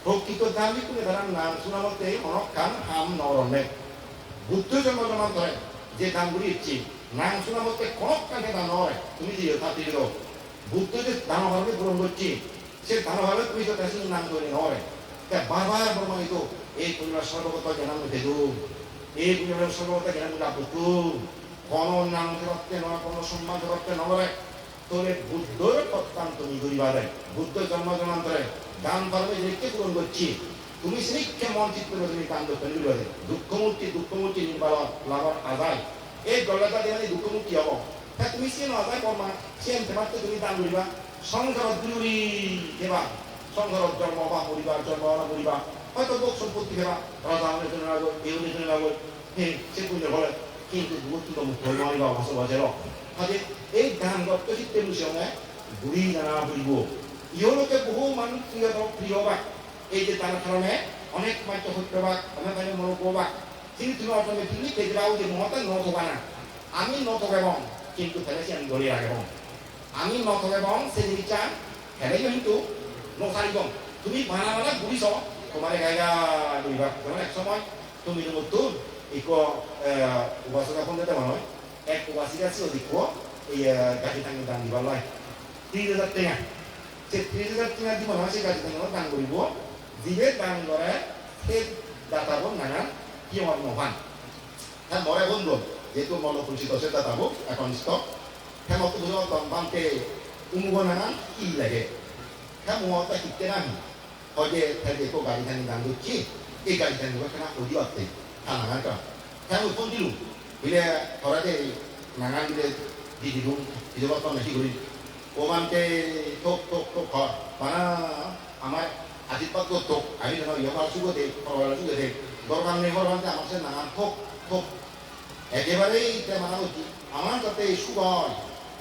প্রকৃত ধার্মিক দ্বারা নাম শোনা মতে অনেক কান হাম নরমে বুদ্ধ জন্ম জন্মান্তরে যে দানগুলি ইচ্ছি নাম শোনা মতে কোনো কানে দান নয় তুমি যে তাতে দিল বুদ্ধ যে দানভাবে গ্রহণ করছি সে দানভাবে তুমি তো কাছে নাম করে নয় বারবার প্রমাণিত এই পরিবার সর্বগত জ্ঞান দেবো এই গুণের সর্বদা জ্ঞান লাভতু কোন নাম করতে নয় কোন সম্মান করতে নয় তোরে বুদ্ধর অত্যন্ত নিগরিবা দেয় বুদ্ধ জন্ম জন্মান্তরে দান ধর্মে যেকে পূরণ করছি তুমি শ্রীকে মন চিত্ত তুমি দান করতে নির্বাদে দুঃখমূর্তি নির্বাহ লাভার আদায় এই গলাটা দিয়ে দুঃখমূর্তি হব হ্যাঁ তুমি সে আদায় করবা সে মাত্র তুমি দান করিবা সংসার দুরি দেবা সংসার জন্ম বা পরিবার জন্ম পরিবার হয়তো লোক সম্পত্তি দেবা রাজা আমাদের জন্য লাগো এই জন্য লাগো হ্যাঁ সে পুণ্য বলে কিন্তু গুরুত্ব মুখ্য নয় বা ভাষাবাজের কাজে এই ধ্যান দত্ত চিত্তের সঙ্গে বুড়ি জানা বুড়িব ইহলোকে বহু মানুষ প্রিয় বাক এই যে তার কারণে অনেক মাত্র সত্যবাক অনেক মনোবাক কিন্তু তুমি অটোমেটিকলি পেজরাও যে মহতা নথবা না আমি নথবেবং কিন্তু ফেলেছি আমি ধরে রাখবং আমি নথবেবং সে জিনিসটা ফেলে কিন্তু নসারিবং তুমি বানা বানা বুড়িছ তোমার গায়গা বুড়িবা যেমন এক সময় তুমি নতুন ইকো উপাসনা ফোনতে মানুষ এক উপাসিকা ছিল দেখো এই গাড়ি টাঙ্গি দান দিবার লাই 30,000 টাকা সে 30,000 টাকা দিব না সে গাড়ি টাঙ্গি দান করিব দিবে দান করে সে দাতাবো নানান কি আমার মহান হ্যাঁ মরে বন্ধু যেহেতু মন পরিচিত সে দাতাবো এখন স্টক হ্যাঁ মতো বুঝো বামতে উমুব নানান কি লাগে হ্যাঁ মুহূর্তে শিখতে নাহি হয়তো হ্যাঁ দেখো গাড়ি টাঙ্গি দান দিচ্ছি এই গাড়ি টাঙ্গি কেনা অধি আসতে থানাগার কা হ্যাঁ ওই ফোন দিলু বলে ধরা যে নানান বলে দি দিলুম দিতে পারতাম নাকি করি ওমানকে টোক টোক টোক ঘর মানা আমার আশীর্বাদ টোক আমি যেন ইহবার সুগো দে পরবার সুগো দে দরকার নেই হওয়ার মানতে আমার সে নানান টোক টোক একেবারেই মানা হচ্ছি আমার যাতে সুগর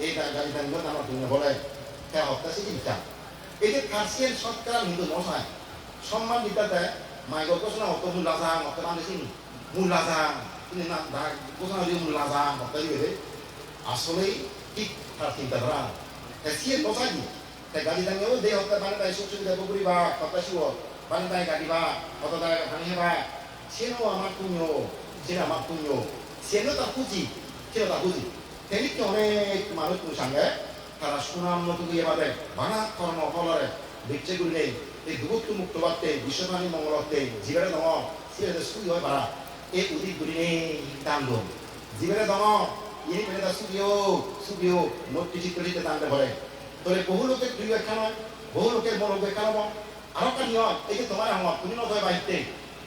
এই গাড়ি টাঙ্গি আমার তুমি বলে হ্যাঁ হপ্তাহ চিন্তা এই যে কার্সিয়ান সৎকার হিন্দু মশায় সম্মান দিতে দেয় মাইগর ঘোষণা হতো মূল রাজা মতো মানুষই মূল রাজা কিন্তু না ঘোষণা দিয়ে মূল রাজা মতো দিবে আসলেই ঠিক তার চিন্তাধারা সিয়ে মশাই তাই গাড়ি দাঙ্গেও দে হতে পারে তাই সুখ সুবিধা করিবা কথা শুভ পানি তাই গাড়িবা কত তাই পানি হেবা সেও আমার পুণ্য সে আমার পুণ্য সেও তার পুঁজি সেও তার পুঁজি তেমনি অনেক মানুষ সঙ্গে তারা সুনাম মতো দিয়ে বাদে বানা কর্ম ফলরে বিচ্ছে গুলি নেই এই দুবত্ব মুক্ত বার্তে বিশ্ববাণী মঙ্গলতে জীবের দম সিরে সুই হয় বাড়া এই উদিত গুলি নেই দান দম জীবের দম ইনি পেলে তার সুবিও মূর্তি চিত্রিতে দানতে ভরে তোরে বহু লোকের প্রিয় ব্যাখ্যা নয় বহু লোকের মনোক ব্যাখ্যা নব আরো একটা নিয়ম এই যে তোমার আমার তুমি নয় বাড়িতে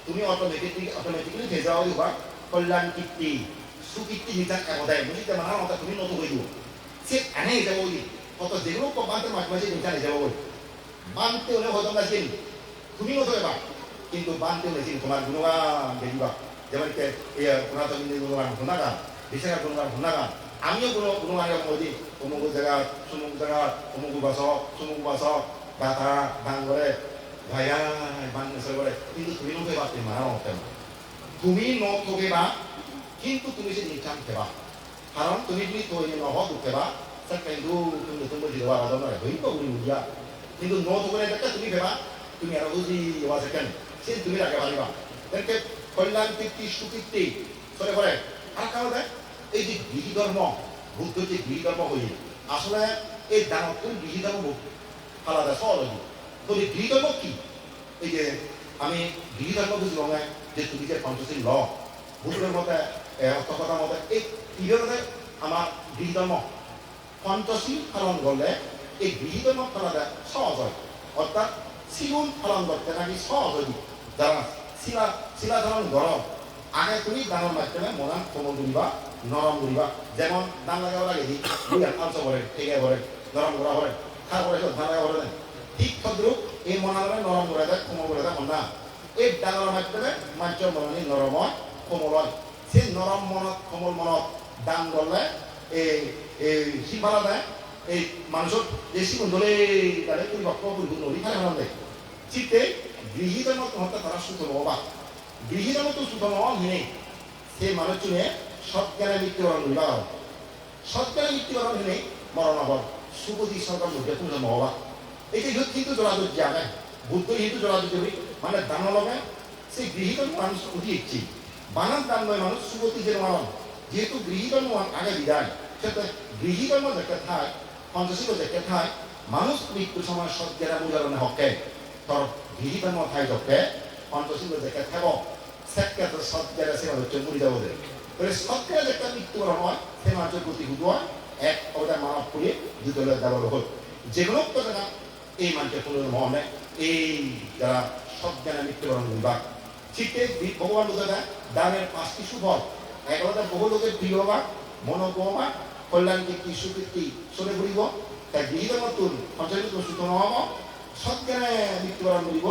তুমি অটোমেটিকলি ভেজাও দিবা কল্যাণ কীর্তি সুকীর্তি নিজাক একদায় বুঝিতে মানা মতো তুমি নতুন হইব সে এনে যাব বলি কত যেগুলো বানতে মাঝে মাঝে নিজান যাব বলি বানতে হলে হয়তো না চিন তুমি নতুন এবার কিন্তু বানতে হলে চিন তোমার গুণগান দেখিবা যেমন পুরাতন গুণগান গুণাগান বিশাখার গুণগান গুণাগান আমিও কোনো আগে মধ্যে অমুক জায়গা অমুক বাসক গাথা দান করে ভাইয়া বাংলাদেশের করে কিন্তু তুমি নথে পারতে মারা হতে না তুমি নথকেবা কিন্তু তুমি সে নিচান খেবা কারণ তুমি যদি তৈরি নহক উঠেবা কিন্তু তুমি নতুন বলছি দেওয়া আলাদা নয় হইব উনি বুঝিয়া কিন্তু নথকে দেখা তুমি ভেবা তুমি আরো বুঝি দেওয়া সেকেন্ড সে তুমি রাখে পারিবা দেখে কল্যাণ কীর্তি সুকীর্তি সরে করে আর কারণে এই যে গৃহী ধর্ম বুদ্ধ যে গৃহী ধর্ম হয়ে আসলে এই দানব গৃহী ধর্ম আলাদা সহজ তো এই গৃহী ধর্ম কি এই যে আমি গৃহী ধর্ম বুঝলাম না যে তুমি যে পঞ্চশীল ল বুদ্ধের মতে অর্থকথার মতে এই ইভাবে আমার গৃহী ধর্ম পঞ্চশীল পালন করলে এই গৃহী ধর্ম ফলাটা সহজ হয় অর্থাৎ শিগুন পালন করতে নাকি সহজ হয় যারা শিলা ধরন গরম আগে তুমি দানের মাধ্যমে মনান কোমল করিবা নরম করিবা যেমন দান লাগাব লাগে দি দুই আলসা করে ঠেকে করে নরম করা করে খার করে ধান লাগা করে ঠিক তদ্রুপ এই মনালে নরম করে দেয় কোমল করে দেয় মনা এই দানের মাধ্যমে মাঞ্চ মননি নরম হয় কোমল হয় সেই নরম মনত কোমল মনত দান করলে এই শিফালা দেয় এই মানুষের যে শিগুন ধরে তাহলে পরিবর্তন পরিবর্তন নদী খালে ফেলান দেয় চিত্তে গৃহীতের মতো হতে তারা সুতম অবাক গৃহীতের মতো সুতম নেই সেই মানুষজনে সৎজ্ঞানে মৃত্যুবরণ করিবা সৎজ্ঞানে মৃত্যুবরণ নেই মরণ হব সুগতি সরকার মধ্যে তুমি জন্ম হবা এটি কিন্তু জোড়াজুজি আগে বুদ্ধ কিন্তু জোড়াজুজি হই মানে দান লগে সেই গৃহীত মানুষ উঠি ইচ্ছি বানান দান নয় মানুষ সুগতি যে মারণ যেহেতু গৃহীত আগে বিদায় সেটা গৃহীত দেখে থাক পঞ্চশীল দেখে থাক মানুষ মৃত্যুর সময় সৎজ্ঞানে বুঝারণে হকে তোর গৃহীত ঠাই দেখে পঞ্চশীল দেখে থাক সেক্ষেত্রে সৎজ্ঞানে সে মানুষের মুড়ি দেবো দেয় সৎজ্ঞানে দেখে মৃত্যুবরণ হয় সে মানুষের প্রতি হুদ হয় এক অবদান মানব করে দুতলে দেওয়ার হল যে কোনো কথা এই মানুষের কোনো মনে এই যারা সজ্ঞানে মৃত্যুবরণ করিবা ঠিক ভগবান লোকে দানের 5টি সুফল এক কথা বহু লোকের প্রিয় বা মনোগমা কল্যাণ কীর্তি সুকীর্তি চলে ঘুরিব তাই গৃহীত নতুন সঞ্চালিত সুত নহব সজ্ঞানে মৃত্যুবরণ করিব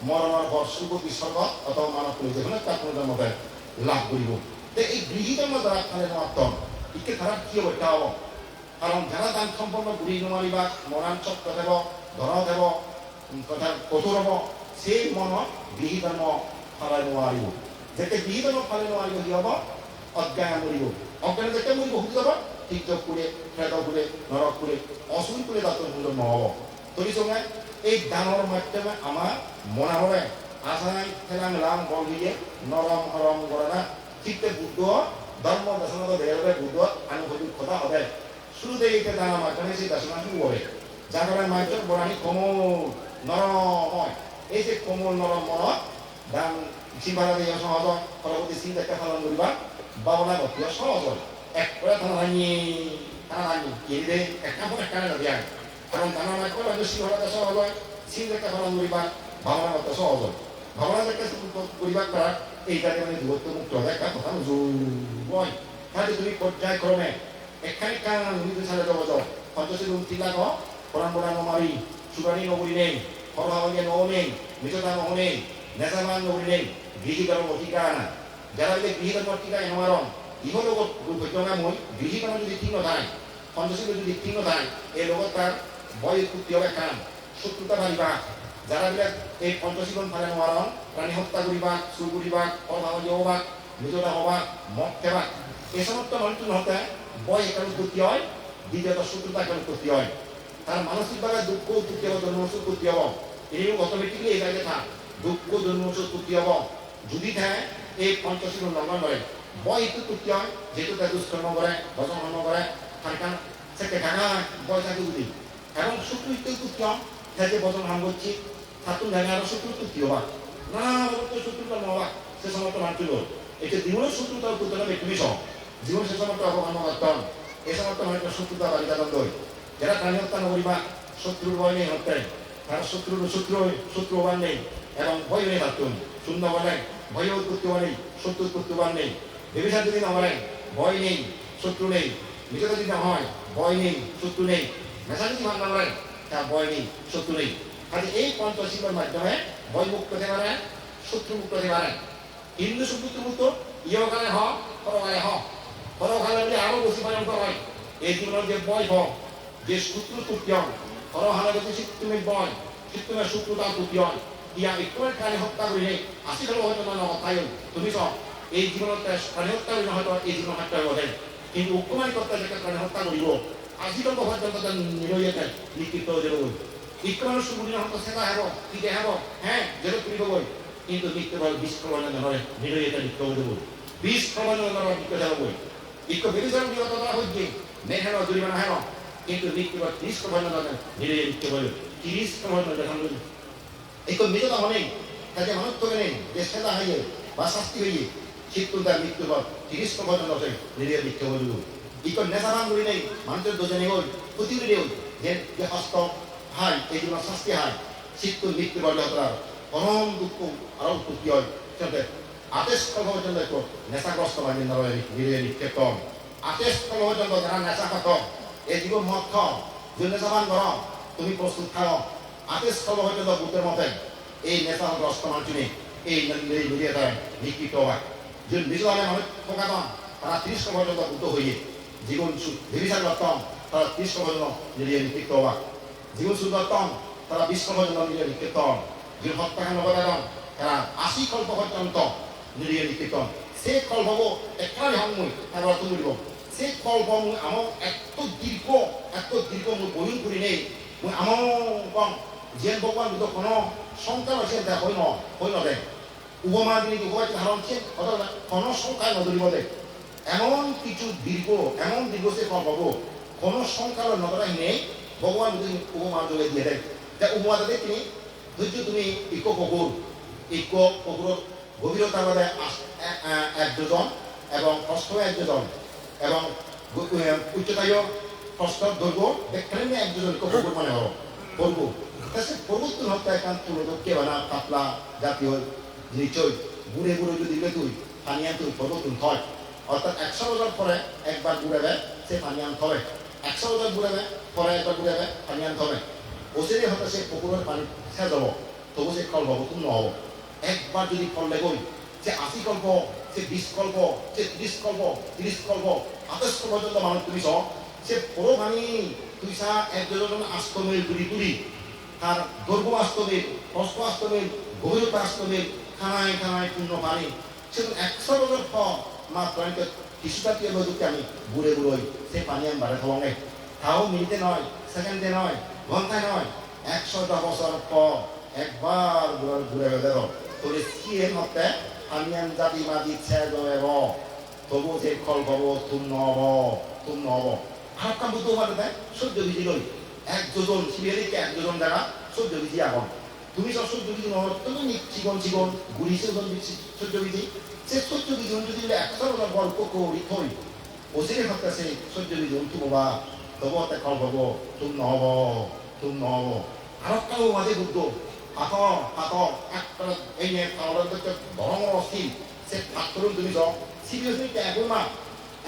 মরণের পর সুগতি স্বর্গত অথবা মানব করে যেখানে তার কোনো মতে লাভ করিব এই গৃহীত দ্বারা খালে মাত্র ইকে তারা কি হবে এটা হব কারণ যারা দান সম্পন্ন ঘুরি নোৱাৰিবা মৰাণ চক্ৰ দেব ধৰা দেব কথা কঠোৰ হ'ব সেই মনত গৃহী ধৰ্ম ফালাই নোৱাৰিব যেতিয়া গৃহী ধৰ্ম ফালাই নোৱাৰিব কি হ'ব অজ্ঞান মৰিব অজ্ঞান যেতিয়া মৰিব সুধি যাব ঠিক করে ফেদ করে নরক করে অসুল করে তার জন্ম হব তরিসঙ্গে এই দানের মাধ্যমে আমার মনে হবে আসানাই খেলাম লাম বল দিয়ে নরম হরম করে না চিত্তে বুদ্ধ ধর্ম দর্শন বেরোবে বুদ্ধ আনুভূতিক কথা হবে শুরুতে এইটা দানের মাধ্যমে সেই দর্শন শুরু হবে যার মাধ্যম বরানি কোমল নরম হয় এই যে কোমল নরম মনত দান চিন্তা দিয়ে সহজ হয় পরবর্তী চিন্তাকে পালন করিবা বাবনা গতিও সহজ হয় এক করে টানানি এনে একটা পর একটা না দেয় কারণ দানের মাধ্যমে বেশি হওয়াটা সহজ হয় চিন্তাকে পালন করিবা ভাবনা গত সহজ হয় ভাবনা থেকে করিবা করা এইটাকে মানে দূরত্ব মুক্ত হয় একটা কথা হয় তাহলে তুমি পর্যায়ক্রমে এখানে কারণ নিজে ছাড়া যাবো যাও পঞ্চশীল তিলাক কোরআন কোরআন মারি সুরানি নগরী নেই হরহাওয়ালিয়া নৌ নেই মিজতা নৌ নেই নেশাবান নগরী নেই গৃহীকরণ অধিকার না যারা বলে গৃহীকরণ টিকা এনমারণ ইহো লগত ঘটনা মই গৃহীকরণ যদি ঠিক নথায় পঞ্চশীল যদি ঠিক নথায় এই লগত তার ভয় উৎপত্তি হবে কারণ শত্রুতা ভাবিবা যারা বলে এই পঞ্চশীলন ফালে নমারণ প্রাণী হত্যা করিবা চুর করিবা হরহাওয়ালিয়া হবা মিজতা হবা মদ খেবা এই সমস্ত মানুষ হতে ভয় এখানে উৎপত্তি হয় দ্বিতীয়ত শত্রুতা এখানে উৎপত্তি হয় তার মানসিকভাবে দুঃখ উৎপত্তি হবে জন্মোৎসব উৎপত্তি হব এই অটোমেটিকলি এই জায়গায় থাক দুঃখ জন্মোৎসব উৎপত্তি হব যদি থাকে এই পঞ্চশীল লঙ্ঘন করে বয় একটু উৎপত্তি হয় যেহেতু তাই দুষ্কর্ম করে ভজন কর্ম করে তার সেকে ঢাকা বয় থাকে যদি এবং শত্রু একটু উৎপত্তি হয় যে ভজন হাম করছি ছাত্র জানে আরো শত্রু উৎপত্তি হবা না শত্রুতা নহবা সে সমস্ত মানছিল এটা জীবনের শত্রুতা উৎপত্তি হবে তুমি সহ জীবন সে সমস্ত অবগান করতাম এই সমস্ত মানুষের শত্রুতা বাড়িতে দ্বন্দ্ব যারা প্রাণী হত্যা নকরিবা শত্রুর ভয় নেই হত্যায় তার শত্রু হবার নেই এবং ভয় নেই ভাবতুন শূন্য বলেন ভয় উৎপত্তি হওয়া নেই শত্রু উৎপত্তি হবার নেই ব্যবসার যদি না বলেন ভয় নেই শত্রু নেই নিজেদের যদি না হয় ভয় নেই শত্রু নেই নেশা যদি ভাঙা বলেন তার ভয় নেই শত্রু নেই কাজে এই পঞ্চশীলের মাধ্যমে ভয় মুক্ত হতে পারেন শত্রু মুক্ত হতে পারেন হিন্দু শত্রু মুক্ত ইহকালে হ পরকালে হ হরহালে আরো বেশি ভয়ঙ্কর হয় এই জীবনের যে বয় হোক যে সূত্র তুতিয়ান হরহালে যদি তুমি বয় তুমি সূত্রতা তুতিয়ান ইয়া একটু প্রাণী হত্যা করিলে আসি হলেও হয়তো না তাই তুমি সব এই জীবনত প্রাণী হত্যা করিলে হয়তো এই জীবন হত্যা করে কিন্তু উৎকমানি কর্তা যেটা প্রাণী হত্যা করিব আজিকাল পর্যন্ত নিরইয়াতে নিকৃত যাব ইকমানের সুবিধা হয়তো সেটা হব কি হব হ্যাঁ যেটা করিব বই কিন্তু মৃত্যু বল বিষ প্রমাণ ধরে নিরইয়াতে নিত্য যাব বিষ প্রমাণ ধরে নিত্য যাব বই ইক বিবেচনা বিগত করা হচ্ছে মেঘের জরিমানা হেন কিন্তু মৃত্যু বল 30 প্রমাণ ধরে নিরইয়া নিত্য বই 30 প্রমাণ দেখান ইক মিজতা হনে তাকে মানুষ তো নেই যে সেটা হইয়ে বা শাস্তি হইয়ে শীতটা মৃত্যু বল 30 প্রমাণ ধরে নিরইয়া নিত্য বই ইক নেশাবান করি নেই মানুষের দোজনে হই ক্ষতি করি হই যে হস্ত হাই এই জন্য শাস্তি হাই শীত মৃত্যু বলে তার পরম দুঃখ আরো ক্ষতি হয় সেটা আদেশ পর্যন্ত একটু নেশাগ্রস্ত বানিয়ে নয় নিরে নিক্ষেপন আদেশ পর্যন্ত যারা নেশা খাত এই জীবন মদ খাও যে নেশাবান কর তুমি প্রস্তুত খাও আদেশ পর্যন্ত বুদ্ধের মতে এই নেশাগ্রস্ত মানুষটি এই নিরে তার নিকৃত হয় যে নিজে মানুষ ঠকাত তারা 30 পর্যন্ত বুদ্ধ হইয়ে জীবন ভেবিচারতম তারা 30 পর্যন্ত নিরে নিকৃত হয় জীবন সুন্দরতম তারা 20 পর্যন্ত নিরে নিকৃতন জীবন হত্যাকাণ্ড করেন তারা 80 কল্প পর্যন্ত নিরে নিকৃতন সেই কল্পব একেবারে সময় তারা তুলিব সেই কল্প মই আমার এত দীর্ঘ মই বয়ন করি নেই মই আমার কম যেন ভগবান বুদ্ধ কোনো সংখ্যা আছে তা হই নদে উপমা দিনে উপবাদ ধারণ অথবা কোনো সংখ্যায় নদরিব দে এমন কিছু দীর্ঘ সে কল্পব কোনো সংখ্যার নদরাই নেই ভগবান যদি উপমা যোগে দিয়ে দেয় তা উপমাটাতে তিনি ধৈর্য তুমি ইক পুকুর গভীরতা বাদে 1 যোজন এবং প্রস্থ 1 যোজন এবং উচ্চতায় প্রস্থ দৈর্ঘ্য দেখলেন 1 যোজন ইক পুকুর মানে হলো পর্বত সে পর্বত হত্যা একান তুলদকে বানা পাতলা জাতীয় নিচয় ঘুরে যদি তুই পানিয়ান তুই পর্বত হয় অর্থাৎ 100 বছর পরে একবার ঘুরে সে পানিয়ান ধরে 100 বছর ঘুরে পরে একবার ঘুরে পানিয়ান ধরে ওসেরে হতে সে পুকুরের পানি শেষ যাব তবু সে ফল পাবো তুমি নহব একবার যদি ফল লেগই সে 80 কল্প সে 20 কল্প সে 30 কল্প 30 কল্প 28 পর্যন্ত মানুষ তুমি সে পুরো পানি তুই সা 1 যোজন আস্তমিল তুলি তার দৈর্ঘ্য আস্তমিল প্রস্থ আস্তমিল গভীরতা আস্তমিল খানায় পূর্ণ পানি সে 100 বছর ফল মাত্র কিছুটা কি যদি আমি ঘুরে সে পানি আমি বাড়ে থাকবো নাই তাও মিনিটে নয় সেকেন্ডে নয় ঘন্টায় নয় 100 বছর পর একবার ঘুরে বেড়ে তোর সিয়ে মতে আমি জাতি মাদি ছেড়ে দেব তবু যে ফল পাবো তুম নহব আর কাম বুঝতে পারে তাই সহ্য বিধি লই 1 যোজন সিরিয়ালিকে 1 যোজন দ্বারা সহ্য বিধি আগুন তুমি সব সহ্য বিধি নহব তুমি জীবন ঘুরিছে সহ্য বিধি সে সহ্য বিধি যদি 100 বছর গল্প করি থই ওসিরে হত্যা সে সহ্য বিধি তুমবা তবু তে ফল পাবো তুম নহব আর কাউ মাঝে বুদ্ধ হাত একটা এই নিয়ে খাওয়ার ধর্ম অস্থির সে ভাগ করুন তুমি যাও সিরিয়াসলি একবার মা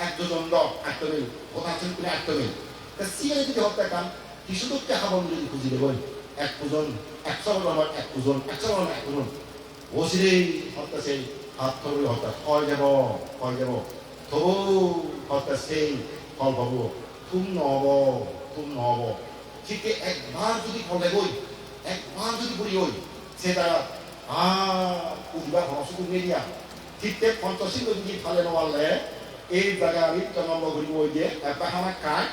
1 যোজন দল 1 মিল কথা ছিল তুমি 1 মিল তা সিরিয়াস যদি হত্যা কাম কিছু তো খাবার যদি খুঁজি দেবেন 1 পুজন 100 বছর 1 পুজন 100 বছর 1 পুজন ওসিরে হত্যা সেই হাত ধরে হত্যা হয় যাব তবু হত্যা সেই ফল পাবো তুম নহব ঠিক একবার যদি ফলে গই একবার যদি করি হই সে তারা উঠবা হরসুক মেরিয়া ঠিক পঞ্চশীল যদি ফালে নমালে এই জায়গা আমি জন্ম ঘুরিব হই দিয়ে একটা খানা খায়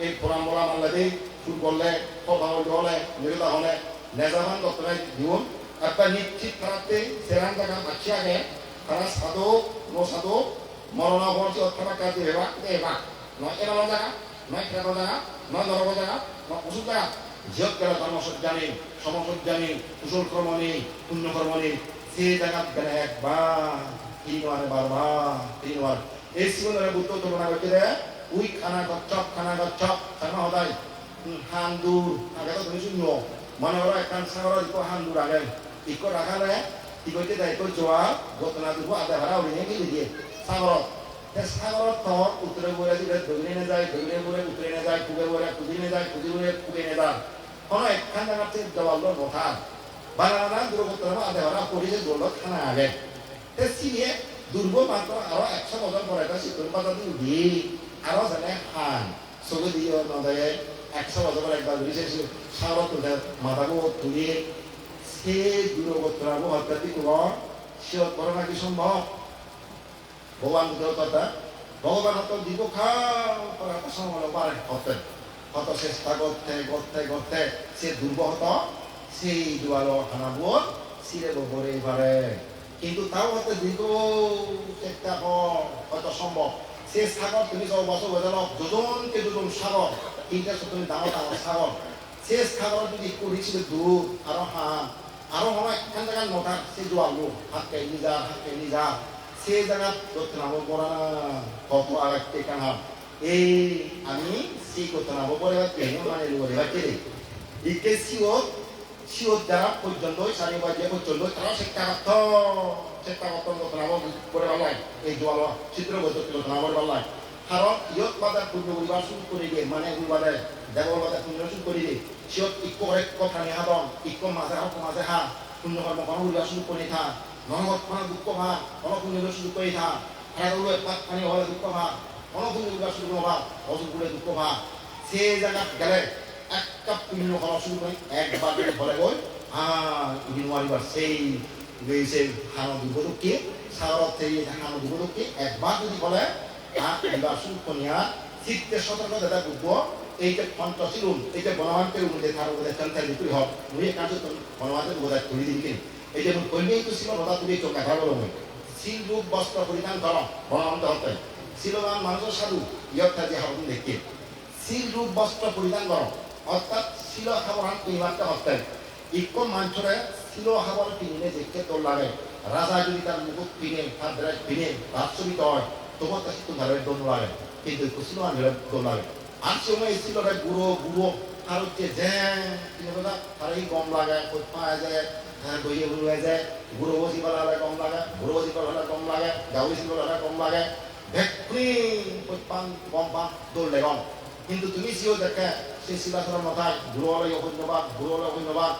এই ফোরাম বলা মানলে দেই ফুটবলে কথা হলে মেরুদা হলে নেজামান দত্তরাই দিউন একটা নিশ্চিত খারাপতে সেরান জায়গা মাছি আগে তারা সাধু মরণা বর্ষি অর্থাৎ কাজে এবার নয় এবার জায়গা নয় খেলা জায়গা নয় নরব জায়গা নয় ওষুধ জায়গা জিয়ত গেলে ধর্মসজ্জা নেই সমসজ্জা নেই কুশল কর্ম নেই পুণ্যকর্ম নেই সে জায়গা গেলে একবার 3 বার এই জীবনের বুদ্ধ তুলনা করতে দেয় উই খানা গচ্ছপ সামা সদায় হান্দুর আগে তো তুমি শুনল মনে হলো একখান সাগর ইকো হান্দুর আগে ইকো রাখালে ইকোতে দেয় ইকো জোয়া ঘটনা দিব আধা ভাড়া উড়িয়ে গেলে দিয়ে সাগরত সাগরত তহর উত্তরে বলে দিলে দক্ষিণে না যায় দক্ষিণে বলে উত্তরে না যায় পূবে বলে কুদিনে যায় কুদি বলে পূবে না যায় কোনো একখান জায়গাতে দেওয়াল নথার বানানা দুর্গত আধা ভাড়া পড়িয়ে দৌলত খানা আগে সিরিয়ে দুর্বল মাত্র আরো 100 বছর পরে এটা শীতল পাতা দি আরো জানে হান সবে দিয়ে নদায় 100 বছর পরে একবার ঘুরে শেষ সারা তুলে মাথাকে তুলিয়ে সে দূরবর্তরাবো অত্যাধিক সিয়ত বড় নাকি সম্ভব ভগবান কথা ভগবান হত দিব খাওয়া সময় পারে হতে হত চেষ্টা করতে করতে করতে সে দুর্বহত সেই দুয়ালো হানাবো সিরে বরে পারে কিন্তু তাও হতে দীর্ঘ চেষ্টা হয়তো সম্ভব সে সাগর তুমি সব বছর বোঝালো দুজনকে দুজন সাগর তিনটা তুমি ডাঙর ডাঙর সাগর সে সাগর যদি করেছিল দূর আরো হয় এখান জায়গায় নটা সে জোয়ালো হাতকে নিজা সে জায়গা করতে নামো পড়া কত আর একটা কানা এই আমি সেই করতে নামো পরে মানে বলে বাকি ইকে সিও যারা পর্যন্ত সারি বাজে পর্যন্ত তারা শিক্ষা করতে নামো করে পারলাই এই জোয়ালো চিত্র বৈদ্যুতিক নামো পারলাই কারণ ইয়ত বাজার পূর্ণ উইবার শুরু করে দিয়ে মানে উইবারে দেবল বাজার পূর্ণ শুরু করে দিয়ে সিয়ত ইকো কথা নিয়ে হাদন ইকো মাঝে হা পূর্ণ কর্ম কোনো উইবার শুরু করে থা নরমত কোনো দুঃখ ভা কোনো পূর্ণ শুরু করে থা খেলাধুলো পাক পানি হলে দুঃখ ভা কোনো পূর্ণ উইবার শুরু ভা অসুখ করে দুঃখ ভা সে জায়গা গেলে একটা পূর্ণ করা শুরু করে একবার ঘরে গই ইদিন ওয়ারিবার সেই হানো দুর্গদুঃখী সাগরত থেকে হানো দুর্গদুঃখী একবার যদি বলে এবার শুরু করিয়া চিত্তে সতর্ক দাদা বুদ্ধ এইটা পঞ্চশীলুন এইটা বনবান্তের মধ্যে তার উপরে চন্তাল দিতে হোক মুই কাজ বনবান্তের বোধহয় তুলি দিন কিন এই যে কইলেই তো ছিল দাদা তুলি চোখ দেখা বলো মই শিল রূপ বস্ত্র পরিধান কর বনবান্ত হতে শিলবান মানুষের সাধু ইয়ত্তা যে হাবুন দেখতে শিল রূপ বস্ত্র পরিধান কর অর্থাৎ শিল খাবার কিনবারটা হতে ইক্য মাঞ্চরে শিল খাবার কিনলে দেখতে তোর লাগে রাজা যদি তার মুকুট কিনে তার ড্রেস কিনে রাজচরিত হয় তোমার কাছে তো ধারে দোল লাগে কিন্তু শিলবান দোল লাগে আর সময় ছিল বুড়ো আর হচ্ছে তার এই গম লাগে পাওয়া যায় দইয়ে উড়ে যায় বুড়ো বসি হলে গম লাগে বুড়ো বসি হলে গম লাগে গাউরি শিল হলে গম লাগে ভেক্রি পান গম পান দৌড়লে গম কিন্তু তুমি সিও দেখে সেই শিলাচরণ নথায় বুড়ো হলে অভিনবাদ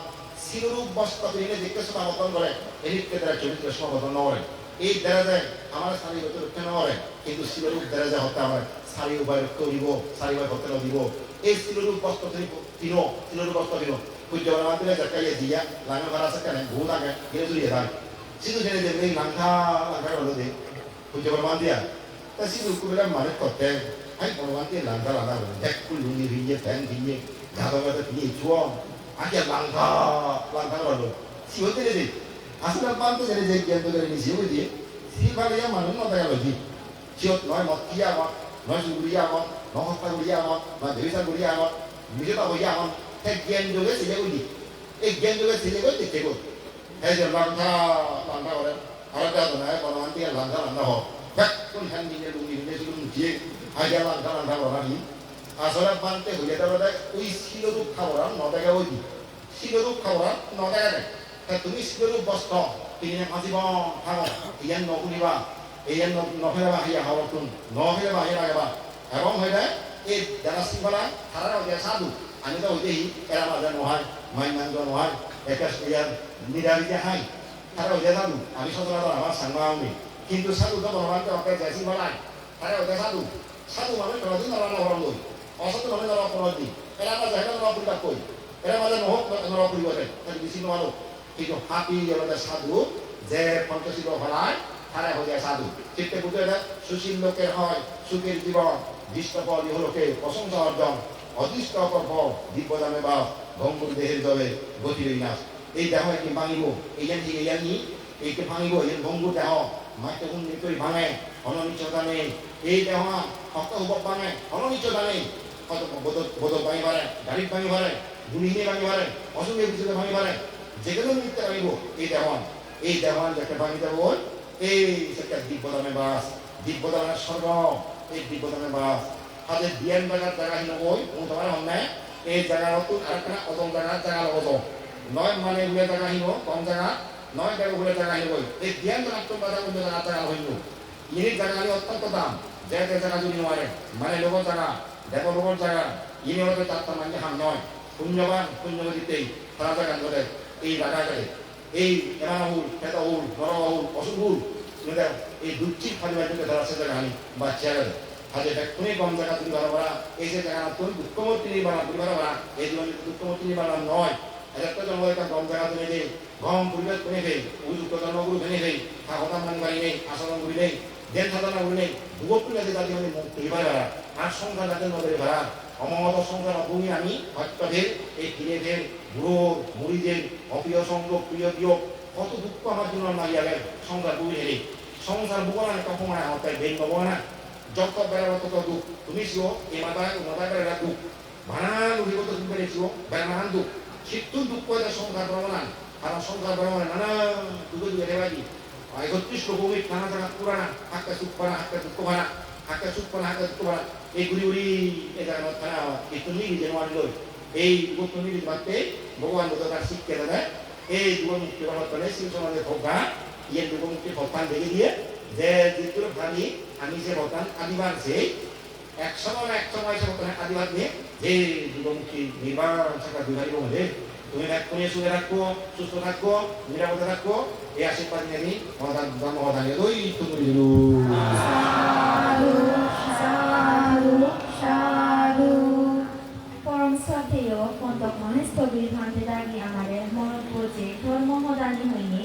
শিলরূপ বস্ত্র পিনে দেখতে সমাবর্তন করে এদিকে তারা চরিত্র সমাবর্তন করে এই দেরাজে আমার শাড়ি হতে রক্ষা নয় কিন্তু শিলরূপ দেরাজে হতে আমার শাড়ি উপায় রক্ষা দিব শাড়ি উপায় করতে দিব এই শিলরূপ বস্ত্র শিলরূপ বস্ত্র কিনো সূর্য বর্মান দিলে জাকাইয়ে দিয়া লাঙা ভাড়া আছে কেন ঘুম লাগে গিয়ে জুড়িয়ে থাকে সিধু জেনে দেবে এই লাঙ্কা হলো দে সূর্য বর্মান দিয়া তা সিধু কুবেলা মানে করতে আই বর্মান দিয়ে লাঙ্কা হলো দেখ লুঙ্গি ভিজে প্যান ভিজে ঝাঁকা মাথা ভিজে চুয়া আগে লাঙ্কা হলো সিও জেনে দে আসলে পান্তে জেনে যে জ্ঞান করে নি সিও দিয়ে সিলভারিয়া মানুষ না দেখা লজি সিও নয় মত কি আমার নয় সুগুড়ি আমার নয় হত্যা গুড়ি আমার নয় দেবিসা গুড়ি আমার নিজেটা হইয়া আমার এক জ্ঞান যোগে ছেলে গুলি এই জ্ঞান যোগে ছেলে গুলি দেখতে গো এই যে লাঙ্কা করে আর একটা তো নয় বর্মান দিয়ে লাঙ্কা হোক কোন হ্যান দিনে লুঙ্গি শুধু মুখিয়ে আগে লাঙ্কা বর্মানি আসলে পান্তে হইয়া দেওয়া ওই শিলরূপ খাবার নটাকা ওই শিলরূপ খাবার নটাকা দেয় তুমি শিলরূপ বস্ত্র কিনে মাজিব থাকো ইয়ান নকুনিবা ইয়ান নহলে বাহিয়া হরতুন নহলে বাহিয়া লাগবা এবং হইলে এই যারা শৃঙ্খলা তারা হইয়া সাধু আমি তো হইতেই এরা মাঝে নহাই মাইমাঞ্জ নহাই একা ইয়ার নিরামিতে হাই তারা হইয়া সাধু আমি সচরাচর আমার সাংমা আমি কিন্তু সাধু তো বলবানকে অকে যাইছি বলাই তারা হইতে সাধু মানে নদী নরানো হরম লই অসত মানে নরা অপরাধ দি এরা মাঝে হেটা নরা পরিতাপ কই এরা মাঝে নহক নরা পরিবতে তাই বেশি নমানো কিন্তু হাতি এলাকা সাধু যে পঞ্চশীল হলায় তারা হইয়া সাধু চিত্তে বুঝে না সুশীল লোকের হয় সুখের জীবন দৃষ্টফল ইহলোকে প্রশংসা অর্জন অদৃষ্ট অপর ফল দিব্যদামে বা ভঙ্গুর দেহের জলে গতির নাশ এই দেহ এটি ভাঙিব এই জানি এইকে ভাঙিব এই ভঙ্গুর দেহ মাইকে হুন্দি করে ভাঙে অননিচ্ছতা নেই এই দেহ শক্ত হুবক ভাঙে অননিচ্ছতা নেই হয়তো বোধক ভাঙি পারে গাড়ির ভাঙি পারে গুলিহীনে ভাঙি পারে অসুখে বিচুতে ভাঙি পারে যেগুলো মিথ্যে ভাঙিব এই দেওয়ান যাকে ভাঙি দেব এই সেটা দিব্যদামে বাস দিব্যদামের স্বর্গ এই দিব্যদামে বাস হাতে বিয়ান জায়গার জায়গা হিন ওই তোমার হন্যে এই জায়গার হতো আরেকটা অতম জায়গার জায়গা লবত নয় মানে উড়ে জায়গা হিন কম জায়গা নয় জায়গা উড়ে জায়গা হিন ওই এই বিয়ান জায়গা তো বাজার মধ্যে জায়গা হইল ইনি জায়গা অত্যন্ত দাম যে জায়গা যদি নয় মানে লোকের জায়গা দেখো লোকের জায়গা ইনি হয়তো চারটা মানে হাম নয় পুণ্যবাদিতেই সারা জায়গা ধরে এই জায়গাটায় এই এমানহুল খেতাহুল নরহুল অসুহুল এই দুঃচিত ফালিবার জন্য তারা সে জায়গা বা চেয়ারে হাজে ব্যাকুনে কম জায়গা তুলি ভালো করা এই যে জায়গা তুল দুঃখমূর্তি নির্মাণ তুলি ভালো করা এই জন্য দুঃখমূর্তি নির্মাণ নয় একটা জন্ম একটা কম জায়গা তুলে দেয় গম পরিবেশ করে দেয় উপযুক্ত জন্মগুরু ভেঙে দেয় ঠাকুর মান বাড়ি নেই আচরণ করি নেই দেন সাধারণ করি নেই ভূগোল তুলে তাদের মানে মুখ তুলি ভাড়া আর সংখ্যা তাদের নজরে ভাড়া অমত সংখ্যার অভূমি আমি হত্যদের এই কিনেদের বুড়ো মুড়িদের অপ্রিয় সংযোগ প্রিয় বিয়োগ কত দুঃখ আমার জন্য মারিয়া গেল সংসার বুড়ি হেরে সংসার বুবো না কখন আমার তাই বেন পাবো না যত বেড়াবো তত দুঃখ তুমি শিও এ মাথা বেড়া দুঃখ ভাড়া উঠিগত তুমি বেড়েছিও বেড়ান দুঃখ শীতুর দুঃখ সংসার ভ্রমণ আর সংসার ভ্রমণ নানা দুটো দুটো দেবাজি 31 ভূমি নানা জায়গা পুরানা হাক্কা সুখ পানা হাক্কা দুঃখ ভাড়া হাক্কা সুখ পানা হাক্কা দুঃখ ভাড়া এই গুড়ি গুড়ি এ জায়গা থানা এই তুমি যেন আনলো এই তুমি মাত্রে ভগবান তার শিক্ষা দাদা এই যুব মুক্তি বাড়াতে শিব সমাজের ভোগা ইয়ে যুব মুক্তি ভগবান দেখে দিয়ে যে যেগুলো ভাবি আমি যে ভগবান আদিবার যে এক সময় সে ভগবান আদিবার নিয়ে যে যুব মুক্তি নির্বাণ থাকা দুধারি বলে তুমি ব্যাকুনে সুখে রাখবো সুস্থ থাকবো নিরাপদে থাকবো এই আশীর্বাদ নিয়ে আমি মহাদান ওই তুমি সাধু সাধু সাধু পরম শ্রদ্ধেয় পন্তক মহেশবীর ভান্তে দাগি আমাদের মনত পড়ছে ধর্ম মদানি হইনি